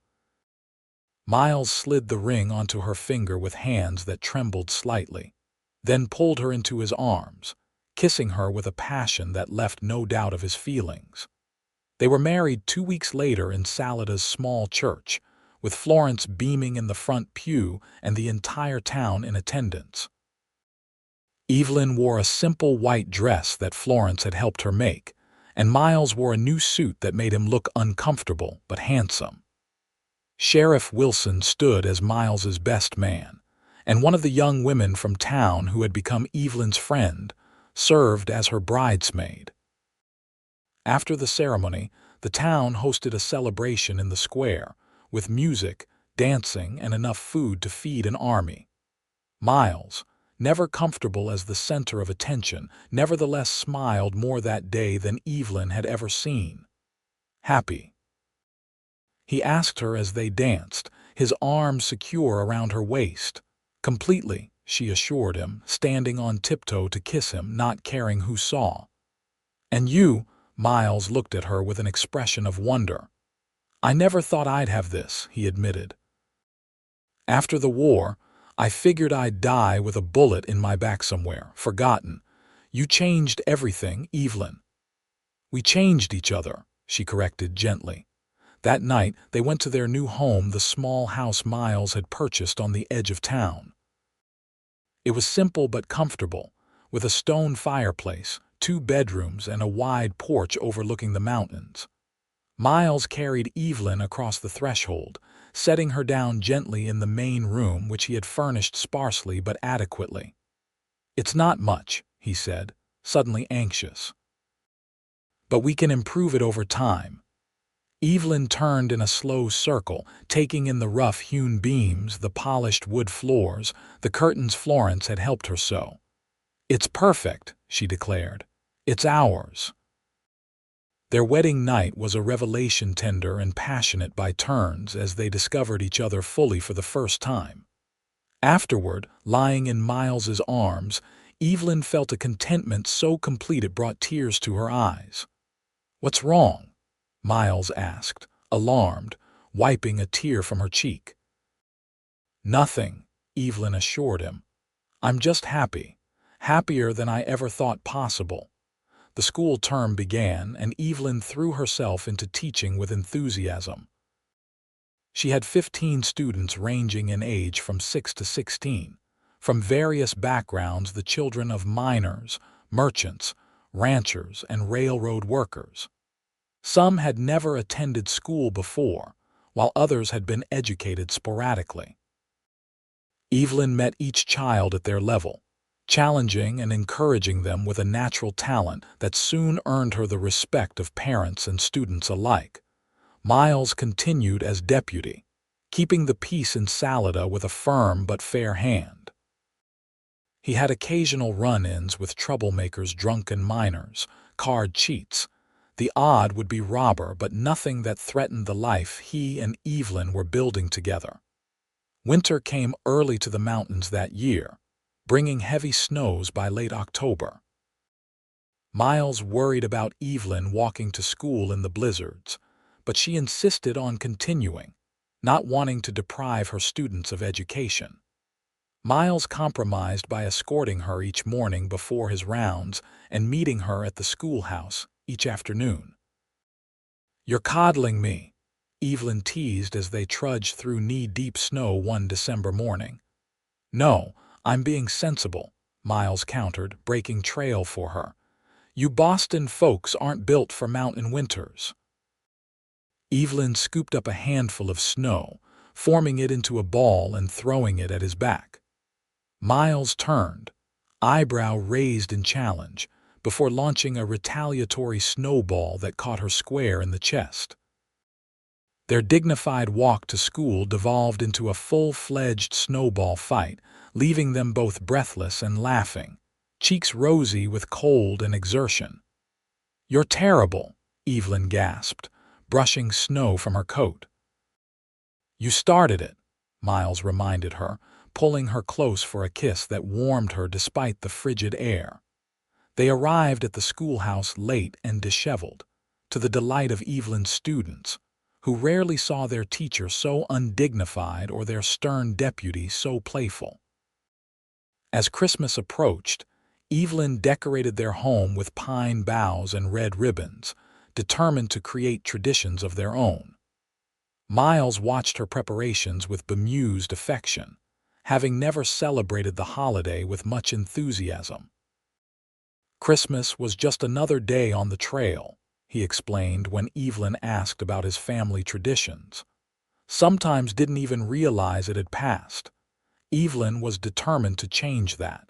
Miles slid the ring onto her finger with hands that trembled slightly, then pulled her into his arms, kissing her with a passion that left no doubt of his feelings. They were married 2 weeks later in Salada's small church, with Florence beaming in the front pew and the entire town in attendance. Evelyn wore a simple white dress that Florence had helped her make, and Miles wore a new suit that made him look uncomfortable but handsome. Sheriff Wilson stood as Miles's best man, and one of the young women from town who had become Evelyn's friend served as her bridesmaid. After the ceremony, the town hosted a celebration in the square, with music, dancing, and enough food to feed an army. Miles, never comfortable as the center of attention, nevertheless smiled more that day than Evelyn had ever seen. "Happy?" he asked her as they danced, his arms secure around her waist. "Completely," she assured him, standing on tiptoe to kiss him, not caring who saw. "And you?" Miles looked at her with an expression of wonder. "I never thought I'd have this," he admitted. "After the war, I figured I'd die with a bullet in my back somewhere, forgotten. You changed everything, Evelyn." "We changed each other," she corrected gently. That night, they went to their new home, the small house Miles had purchased on the edge of town. It was simple but comfortable, with a stone fireplace, 2 bedrooms, and a wide porch overlooking the mountains. Miles carried Evelyn across the threshold, setting her down gently in the main room, which he had furnished sparsely but adequately. "It's not much," he said, suddenly anxious. "But we can improve it over time." Evelyn turned in a slow circle, taking in the rough-hewn beams, the polished wood floors, the curtains Florence had helped her sew. "It's perfect," she declared. "It's ours." Their wedding night was a revelation, tender and passionate by turns, as they discovered each other fully for the first time. Afterward, lying in Miles's arms, Evelyn felt a contentment so complete it brought tears to her eyes. "What's wrong?" Miles asked, alarmed, wiping a tear from her cheek. "Nothing," Evelyn assured him. "I'm just happy, happier than I ever thought possible." The school term began, and Evelyn threw herself into teaching with enthusiasm. She had 15 students ranging in age from 6 to 16, from various backgrounds, the children of miners, merchants, ranchers, and railroad workers. Some had never attended school before, while others had been educated sporadically. Evelyn met each child at their level, challenging and encouraging them with a natural talent that soon earned her the respect of parents and students alike. Miles continued as deputy, keeping the peace in Salada with a firm but fair hand. He had occasional run-ins with troublemakers, drunken minors, card cheats. The odd would be robber, but nothing that threatened the life he and Evelyn were building together. Winter came early to the mountains that year, bringing heavy snows by late October. Miles worried about Evelyn walking to school in the blizzards, but she insisted on continuing, not wanting to deprive her students of education. Miles compromised by escorting her each morning before his rounds and meeting her at the schoolhouse each afternoon. "You're coddling me," Evelyn teased as they trudged through knee-deep snow one December morning. "No, I'm being sensible," Miles countered, breaking trail for her. "You Boston folks aren't built for mountain winters." Evelyn scooped up a handful of snow, forming it into a ball and throwing it at his back. Miles turned, eyebrow raised in challenge, before launching a retaliatory snowball that caught her square in the chest. Their dignified walk to school devolved into a full-fledged snowball fight, leaving them both breathless and laughing, cheeks rosy with cold and exertion. "You're terrible," Evelyn gasped, brushing snow from her coat. "You started it," Miles reminded her, pulling her close for a kiss that warmed her despite the frigid air. They arrived at the schoolhouse late and disheveled, to the delight of Evelyn's students, who rarely saw their teacher so undignified or their stern deputy so playful. As Christmas approached, Evelyn decorated their home with pine boughs and red ribbons, determined to create traditions of their own. Miles watched her preparations with bemused affection, having never celebrated the holiday with much enthusiasm. "Christmas was just another day on the trail," he explained when Evelyn asked about his family traditions. Sometimes didn't even realize it had passed. Evelyn was determined to change that.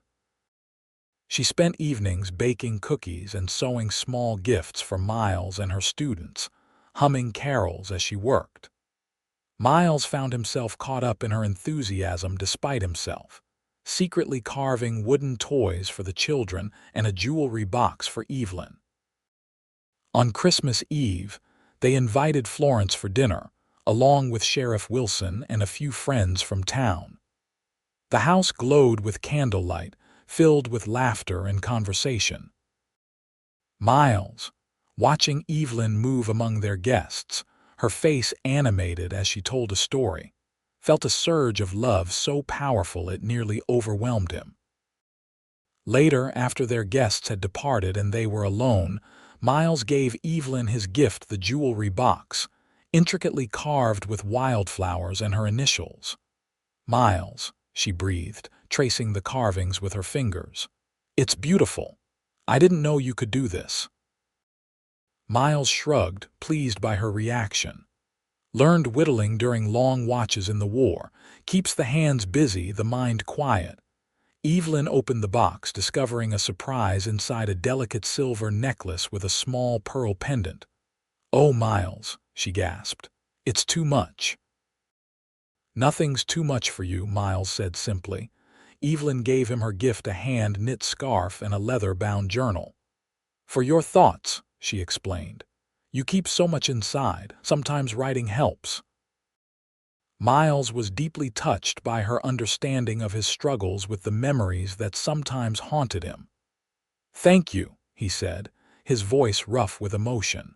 She spent evenings baking cookies and sewing small gifts for Miles and her students, humming carols as she worked. Miles found himself caught up in her enthusiasm despite himself, secretly carving wooden toys for the children and a jewelry box for Evelyn. On Christmas Eve, they invited Florence for dinner, along with Sheriff Wilson and a few friends from town. The house glowed with candlelight, filled with laughter and conversation. Miles, watching Evelyn move among their guests, her face animated as she told a story, felt a surge of love so powerful it nearly overwhelmed him. Later, after their guests had departed and they were alone, Miles gave Evelyn his gift, the jewelry box, intricately carved with wildflowers and her initials. "Miles," she breathed, tracing the carvings with her fingers. "It's beautiful. I didn't know you could do this." Miles shrugged, pleased by her reaction. "Learned whittling during long watches in the war. Keeps the hands busy, the mind quiet." Evelyn opened the box, discovering a surprise inside, a delicate silver necklace with a small pearl pendant. "Oh, Miles," she gasped. "It's too much." "Nothing's too much for you," Miles said simply. Evelyn gave him her gift, a hand-knit scarf and a leather-bound journal. "For your thoughts," she explained. "You keep so much inside. Sometimes writing helps." Miles was deeply touched by her understanding of his struggles with the memories that sometimes haunted him. "Thank you," he said, his voice rough with emotion.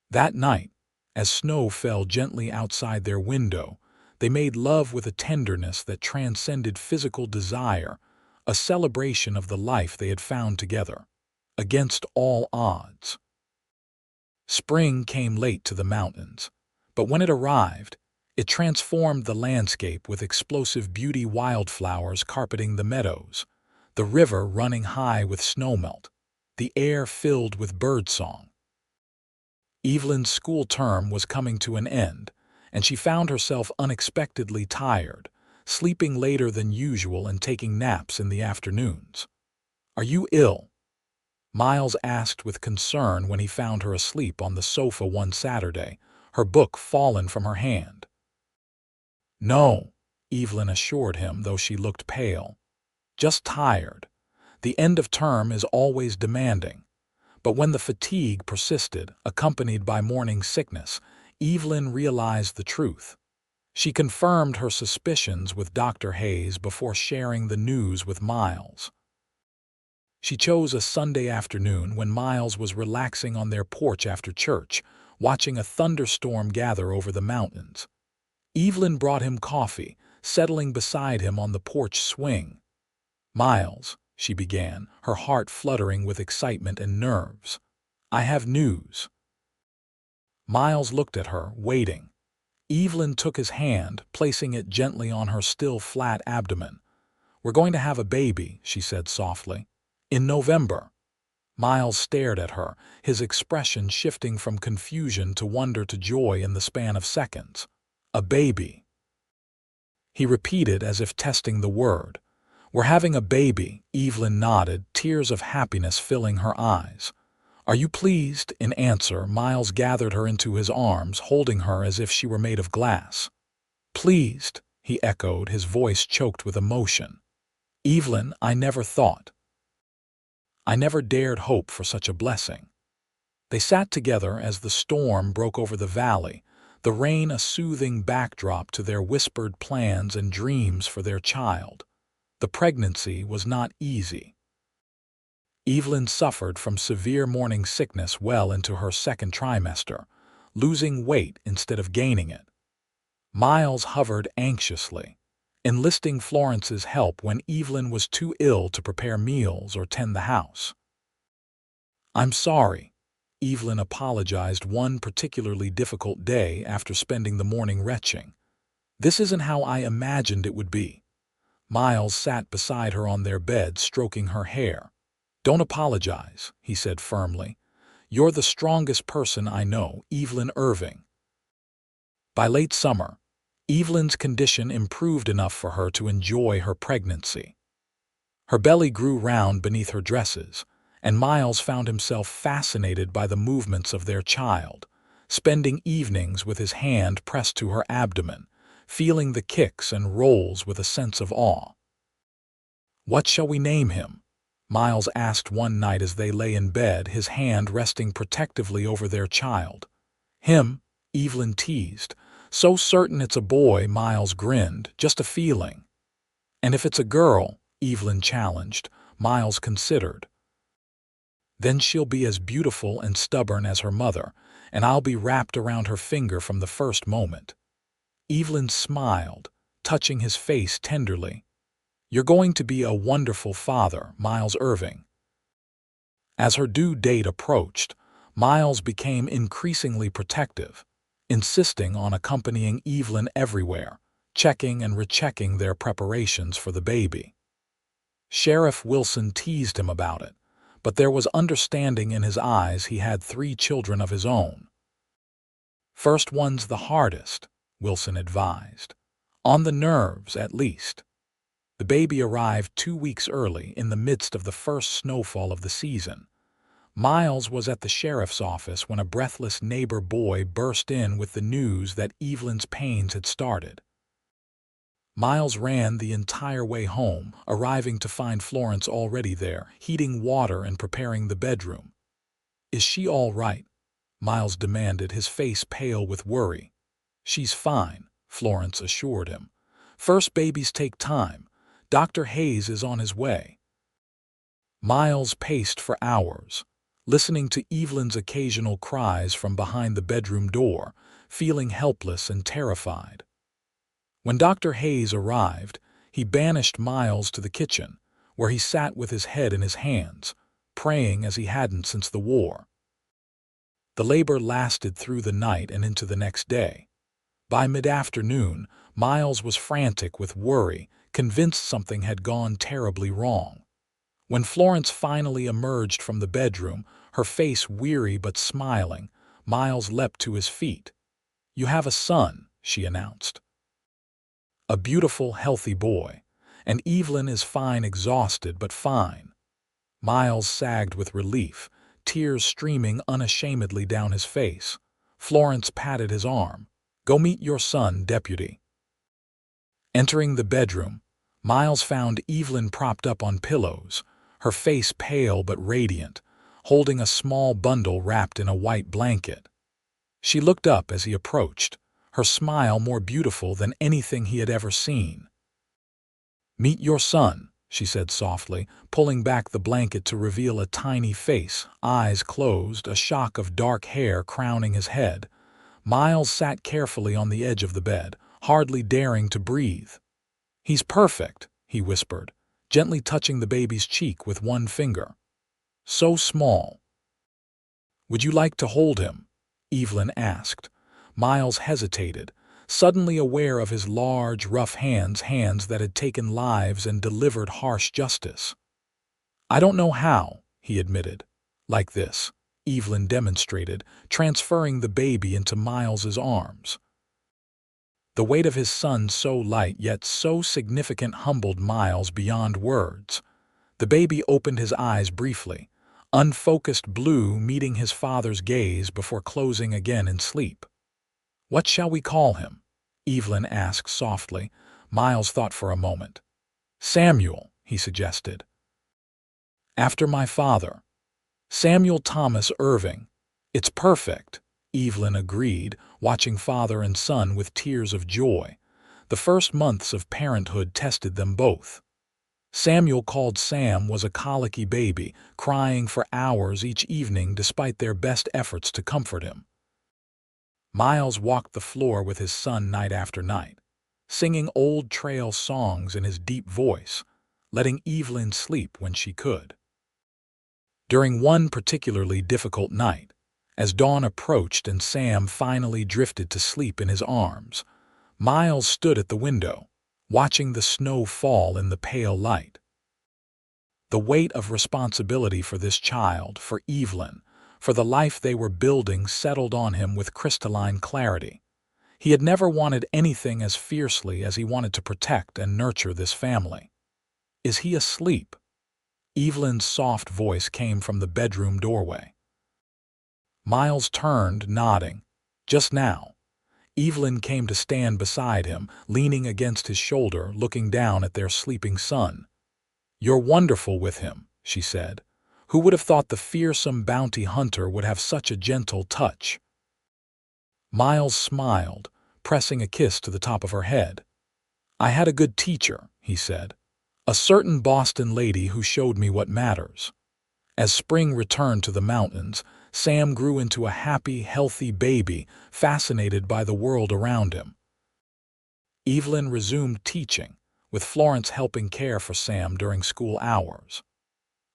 That night, as snow fell gently outside their window, they made love with a tenderness that transcended physical desire, a celebration of the life they had found together, against all odds. Spring came late to the mountains, but when it arrived, it transformed the landscape with explosive beauty, wildflowers carpeting the meadows, the river running high with snowmelt, the air filled with birdsong. Evelyn's school term was coming to an end, and she found herself unexpectedly tired, sleeping later than usual and taking naps in the afternoons. "Are you ill?" Miles asked with concern when he found her asleep on the sofa one Saturday, her book fallen from her hand. "No," Evelyn assured him, though she looked pale. just tired. The end of term is always demanding. But when the fatigue persisted, accompanied by morning sickness, Evelyn realized the truth. She confirmed her suspicions with Dr. Hayes before sharing the news with Miles. She chose a Sunday afternoon when Miles was relaxing on their porch after church, watching a thunderstorm gather over the mountains. Evelyn brought him coffee, settling beside him on the porch swing. "Miles," she began, her heart fluttering with excitement and nerves, "I have news." Miles looked at her, waiting. Evelyn took his hand, placing it gently on her still flat abdomen. "We're going to have a baby," she said softly. "In November." Miles stared at her, his expression shifting from confusion to wonder to joy in the span of seconds. "A baby," he repeated as if testing the word. "We're having a baby," Evelyn nodded, tears of happiness filling her eyes. "Are you pleased?" In answer, Miles gathered her into his arms, holding her as if she were made of glass. "Pleased," he echoed, his voice choked with emotion. "Evelyn, I never dared hope for such a blessing." They sat together as the storm broke over the valley, the rain a soothing backdrop to their whispered plans and dreams for their child. The pregnancy was not easy. Evelyn suffered from severe morning sickness well into her second trimester, losing weight instead of gaining it. Miles hovered anxiously, enlisting Florence's help when Evelyn was too ill to prepare meals or tend the house. "I'm sorry," Evelyn apologized one particularly difficult day after spending the morning retching. "This isn't how I imagined it would be." Miles sat beside her on their bed, stroking her hair. "Don't apologize," he said firmly. "You're the strongest person I know, Evelyn Irving." By late summer, Evelyn's condition improved enough for her to enjoy her pregnancy. Her belly grew round beneath her dresses, and Miles found himself fascinated by the movements of their child, spending evenings with his hand pressed to her abdomen, feeling the kicks and rolls with a sense of awe. "What shall we name him?" Miles asked one night as they lay in bed, his hand resting protectively over their child. "Him," Evelyn teased. "So certain it's a boy," Miles grinned. "Just a feeling." "And if it's a girl," Evelyn challenged. Miles considered. "Then she'll be as beautiful and stubborn as her mother, and I'll be wrapped around her finger from the first moment." Evelyn smiled, touching his face tenderly. "You're going to be a wonderful father, Miles Irving." As her due date approached, Miles became increasingly protective, insisting on accompanying Evelyn everywhere, checking and rechecking their preparations for the baby. Sheriff Wilson teased him about it, but there was understanding in his eyes. He had 3 children of his own. "First one's the hardest," Wilson advised. "On the nerves, at least." The baby arrived 2 weeks early, in the midst of the first snowfall of the season. Miles was at the sheriff's office when a breathless neighbor boy burst in with the news that Evelyn's pains had started. Miles ran the entire way home, arriving to find Florence already there, heating water and preparing the bedroom. "Is she all right?" Miles demanded, his face pale with worry. "She's fine," Florence assured him. "First babies take time. Dr. Hayes is on his way." Miles paced for hours, listening to Evelyn's occasional cries from behind the bedroom door, feeling helpless and terrified. When Dr. Hayes arrived, he banished Miles to the kitchen, where he sat with his head in his hands, praying as he hadn't since the war. The labor lasted through the night and into the next day. By mid-afternoon, Miles was frantic with worry, convinced something had gone terribly wrong. When Florence finally emerged from the bedroom, her face weary but smiling, Miles leapt to his feet. "You have a son," she announced. "A beautiful, healthy boy. And Evelyn is fine, exhausted, but fine." Miles sagged with relief, tears streaming unashamedly down his face. Florence patted his arm. "Go meet your son, deputy." Entering the bedroom, Miles found Evelyn propped up on pillows, her face pale but radiant, holding a small bundle wrapped in a white blanket. She looked up as he approached, her smile more beautiful than anything he had ever seen. "Meet your son," she said softly, pulling back the blanket to reveal a tiny face, eyes closed, a shock of dark hair crowning his head. Miles sat carefully on the edge of the bed, hardly daring to breathe. "He's perfect," he whispered, gently touching the baby's cheek with one finger. "So small." "Would you like to hold him?" Evelyn asked. Miles hesitated, suddenly aware of his large, rough hands that had taken lives and delivered harsh justice. "I don't know how," he admitted. "Like this," Evelyn demonstrated, transferring the baby into Miles's arms. The weight of his son, so light yet so significant, humbled Miles beyond words. The baby opened his eyes briefly, unfocused blue meeting his father's gaze before closing again in sleep. "What shall we call him?" Evelyn asked softly. Miles thought for a moment. "Samuel," he suggested. "After my father. Samuel Thomas Irving." "It's perfect," Evelyn agreed, watching father and son with tears of joy. The first months of parenthood tested them both. Samuel, called Sam, was a colicky baby, crying for hours each evening despite their best efforts to comfort him. Miles walked the floor with his son night after night, singing old trail songs in his deep voice, letting Evelyn sleep when she could. During one particularly difficult night, as dawn approached and Sam finally drifted to sleep in his arms, Miles stood at the window, watching the snow fall in the pale light. The weight of responsibility for this child, for Evelyn, for the life they were building settled on him with crystalline clarity. He had never wanted anything as fiercely as he wanted to protect and nurture this family. "Is he asleep?" Evelyn's soft voice came from the bedroom doorway. Miles turned, nodding. "Just now." Evelyn came to stand beside him, leaning against his shoulder, looking down at their sleeping son. "You're wonderful with him," she said. "Who would have thought the fearsome bounty hunter would have such a gentle touch?" Miles smiled, pressing a kiss to the top of her head. "I had a good teacher," he said. "A certain Boston lady who showed me what matters." As spring returned to the mountains, Sam grew into a happy, healthy baby, fascinated by the world around him. Evelyn resumed teaching, with Florence helping care for Sam during school hours.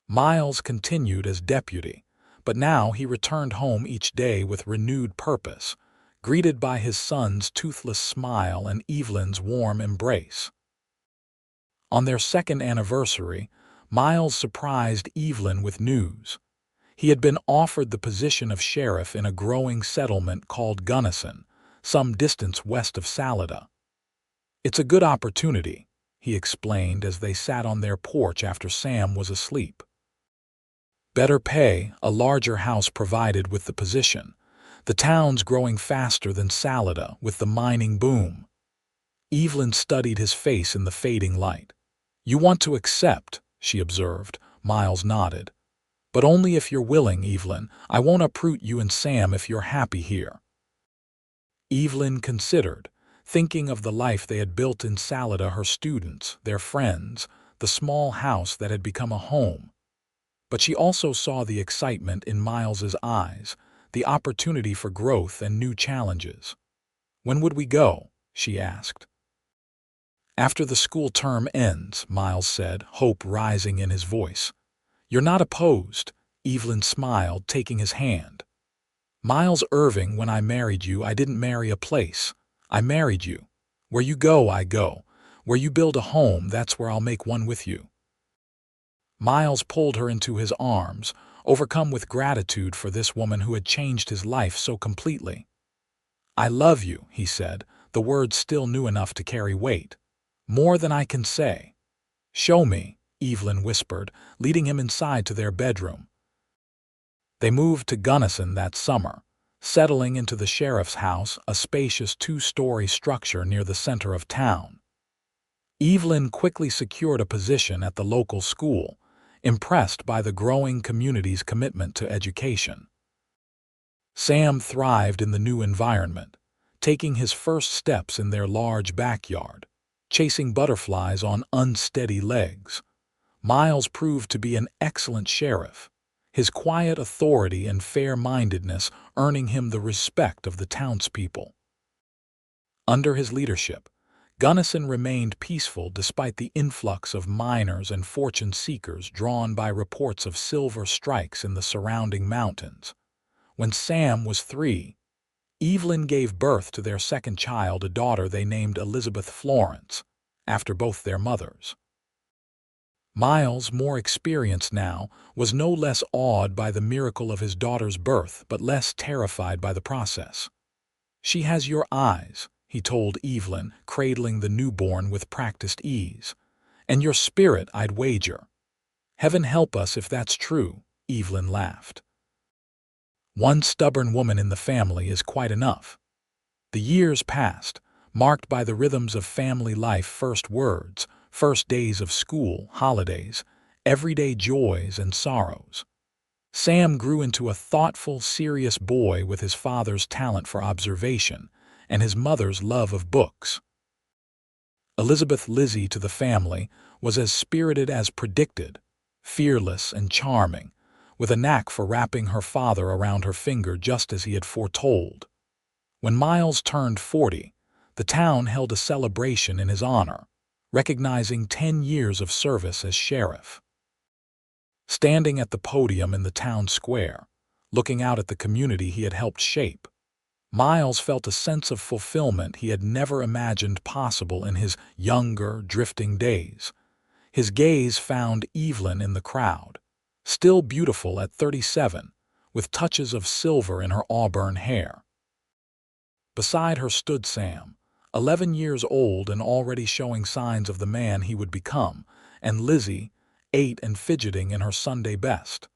Miles continued as deputy, but now he returned home each day with renewed purpose, greeted by his son's toothless smile and Evelyn's warm embrace. On their second anniversary, Miles surprised Evelyn with news. He had been offered the position of sheriff in a growing settlement called Gunnison, some distance west of Salida. "It's a good opportunity," he explained as they sat on their porch after Sam was asleep. "Better pay, a larger house provided with the position. The town's growing faster than Salida with the mining boom." Evelyn studied his face in the fading light. "You want to accept," she observed. Miles nodded. "But only if you're willing, Evelyn. I won't uproot you and Sam if you're happy here." Evelyn considered, thinking of the life they had built in Salida, her students, their friends, the small house that had become a home. But she also saw the excitement in Miles's eyes, the opportunity for growth and new challenges. "When would we go?" she asked. "After the school term ends," Miles said, hope rising in his voice. "You're not opposed?" Evelyn smiled, taking his hand. "Miles Irving, when I married you, I didn't marry a place. I married you. Where you go, I go. Where you build a home, that's where I'll make one with you." Miles pulled her into his arms, overcome with gratitude for this woman who had changed his life so completely. "I love you," he said, the words still new enough to carry weight. "More than I can say." "Show me," Evelyn whispered, leading him inside to their bedroom. They moved to Gunnison that summer, settling into the sheriff's house, a spacious two-story structure near the center of town. Evelyn quickly secured a position at the local school, impressed by the growing community's commitment to education. Sam thrived in the new environment, taking his first steps in their large backyard, chasing butterflies on unsteady legs. Miles proved to be an excellent sheriff, his quiet authority and fair-mindedness earning him the respect of the townspeople. Under his leadership, Gunnison remained peaceful despite the influx of miners and fortune-seekers drawn by reports of silver strikes in the surrounding mountains. When Sam was 3, Evelyn gave birth to their second child, a daughter they named Elizabeth Florence, after both their mothers. Miles, more experienced now, was no less awed by the miracle of his daughter's birth but less terrified by the process. "She has your eyes," he told Evelyn, cradling the newborn with practiced ease. "And your spirit, I'd wager." "Heaven help us if that's true," Evelyn laughed. "One stubborn woman in the family is quite enough." The years passed, marked by the rhythms of family life: first words, first days of school, holidays, everyday joys and sorrows. Sam grew into a thoughtful, serious boy with his father's talent for observation and his mother's love of books. Elizabeth, Lizzie to the family, was as spirited as predicted, fearless and charming, with a knack for wrapping her father around her finger just as he had foretold. When Miles turned 40, the town held a celebration in his honor, recognizing 10 years of service as sheriff. Standing at the podium in the town square, looking out at the community he had helped shape, Miles felt a sense of fulfillment he had never imagined possible in his younger, drifting days. His gaze found Evelyn in the crowd, still beautiful at 37, with touches of silver in her auburn hair. Beside her stood Sam, 11 years old and already showing signs of the man he would become, and Lizzie, 8 and fidgeting in her Sunday best.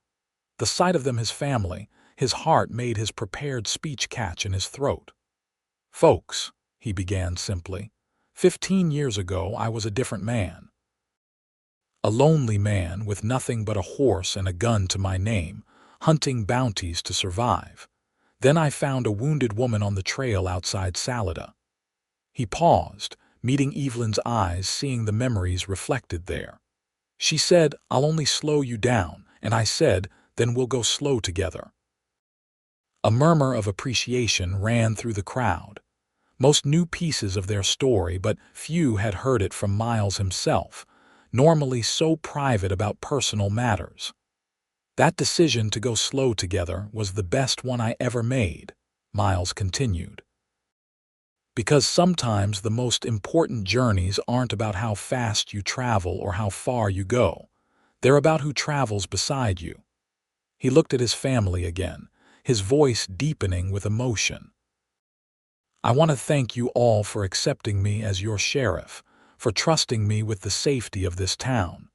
The sight of them, his family, his heart made his prepared speech catch in his throat. "Folks," he began simply, "15 years ago I was a different man. A lonely man with nothing but a horse and a gun to my name, hunting bounties to survive. Then I found a wounded woman on the trail outside Salida." He paused, meeting Evelyn's eyes, seeing the memories reflected there. "She said, 'I'll only slow you down,' and I said, 'Then we'll go slow together.'" A murmur of appreciation ran through the crowd. Most knew pieces of their story, but few had heard it from Miles himself, normally so private about personal matters. "That decision to go slow together was the best one I ever made," Miles continued. "Because sometimes the most important journeys aren't about how fast you travel or how far you go. They're about who travels beside you." He looked at his family again, his voice deepening with emotion. "I want to thank you all for accepting me as your sheriff, for trusting me with the safety of this town.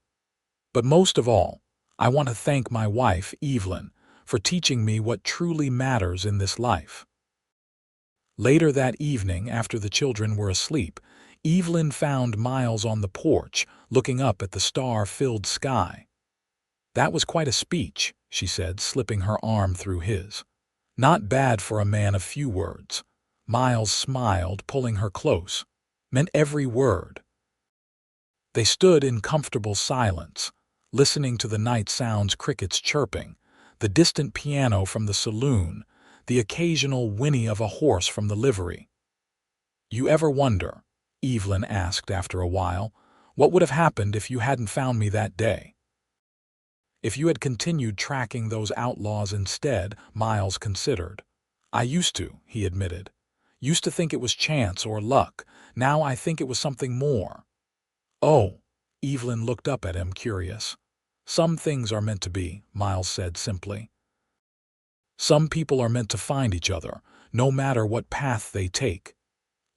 But most of all, I want to thank my wife, Evelyn, for teaching me what truly matters in this life." Later that evening, after the children were asleep, Evelyn found Miles on the porch, looking up at the star-filled sky. "That was quite a speech," she said, slipping her arm through his. "Not bad for a man of few words." Miles smiled, pulling her close. "Meant every word." They stood in comfortable silence, listening to the night sounds: crickets chirping, the distant piano from the saloon, the occasional whinny of a horse from the livery. "You ever wonder," Evelyn asked after a while, "what would have happened if you hadn't found me that day? If you had continued tracking those outlaws instead?" Miles considered. "I used to," he admitted. "Used to think it was chance or luck. Now I think it was something more." "Oh," Evelyn looked up at him, curious. "Some things are meant to be," Miles said simply. "Some people are meant to find each other, no matter what path they take."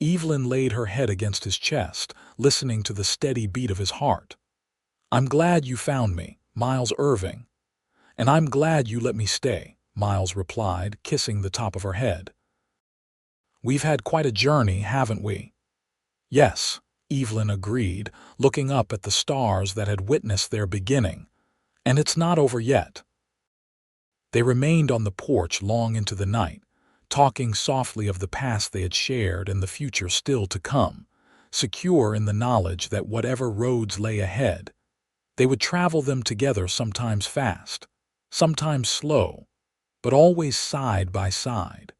Evelyn laid her head against his chest, listening to the steady beat of his heart. "I'm glad you found me, Miles Irving." "And I'm glad you let me stay," Miles replied, kissing the top of her head. "We've had quite a journey, haven't we?" "Yes," Evelyn agreed, looking up at the stars that had witnessed their beginning. And it's not over yet. They remained on the porch long into the night, talking softly of the past they had shared and the future still to come, secure in the knowledge that whatever roads lay ahead, they would travel them together, sometimes fast, sometimes slow, but always side by side.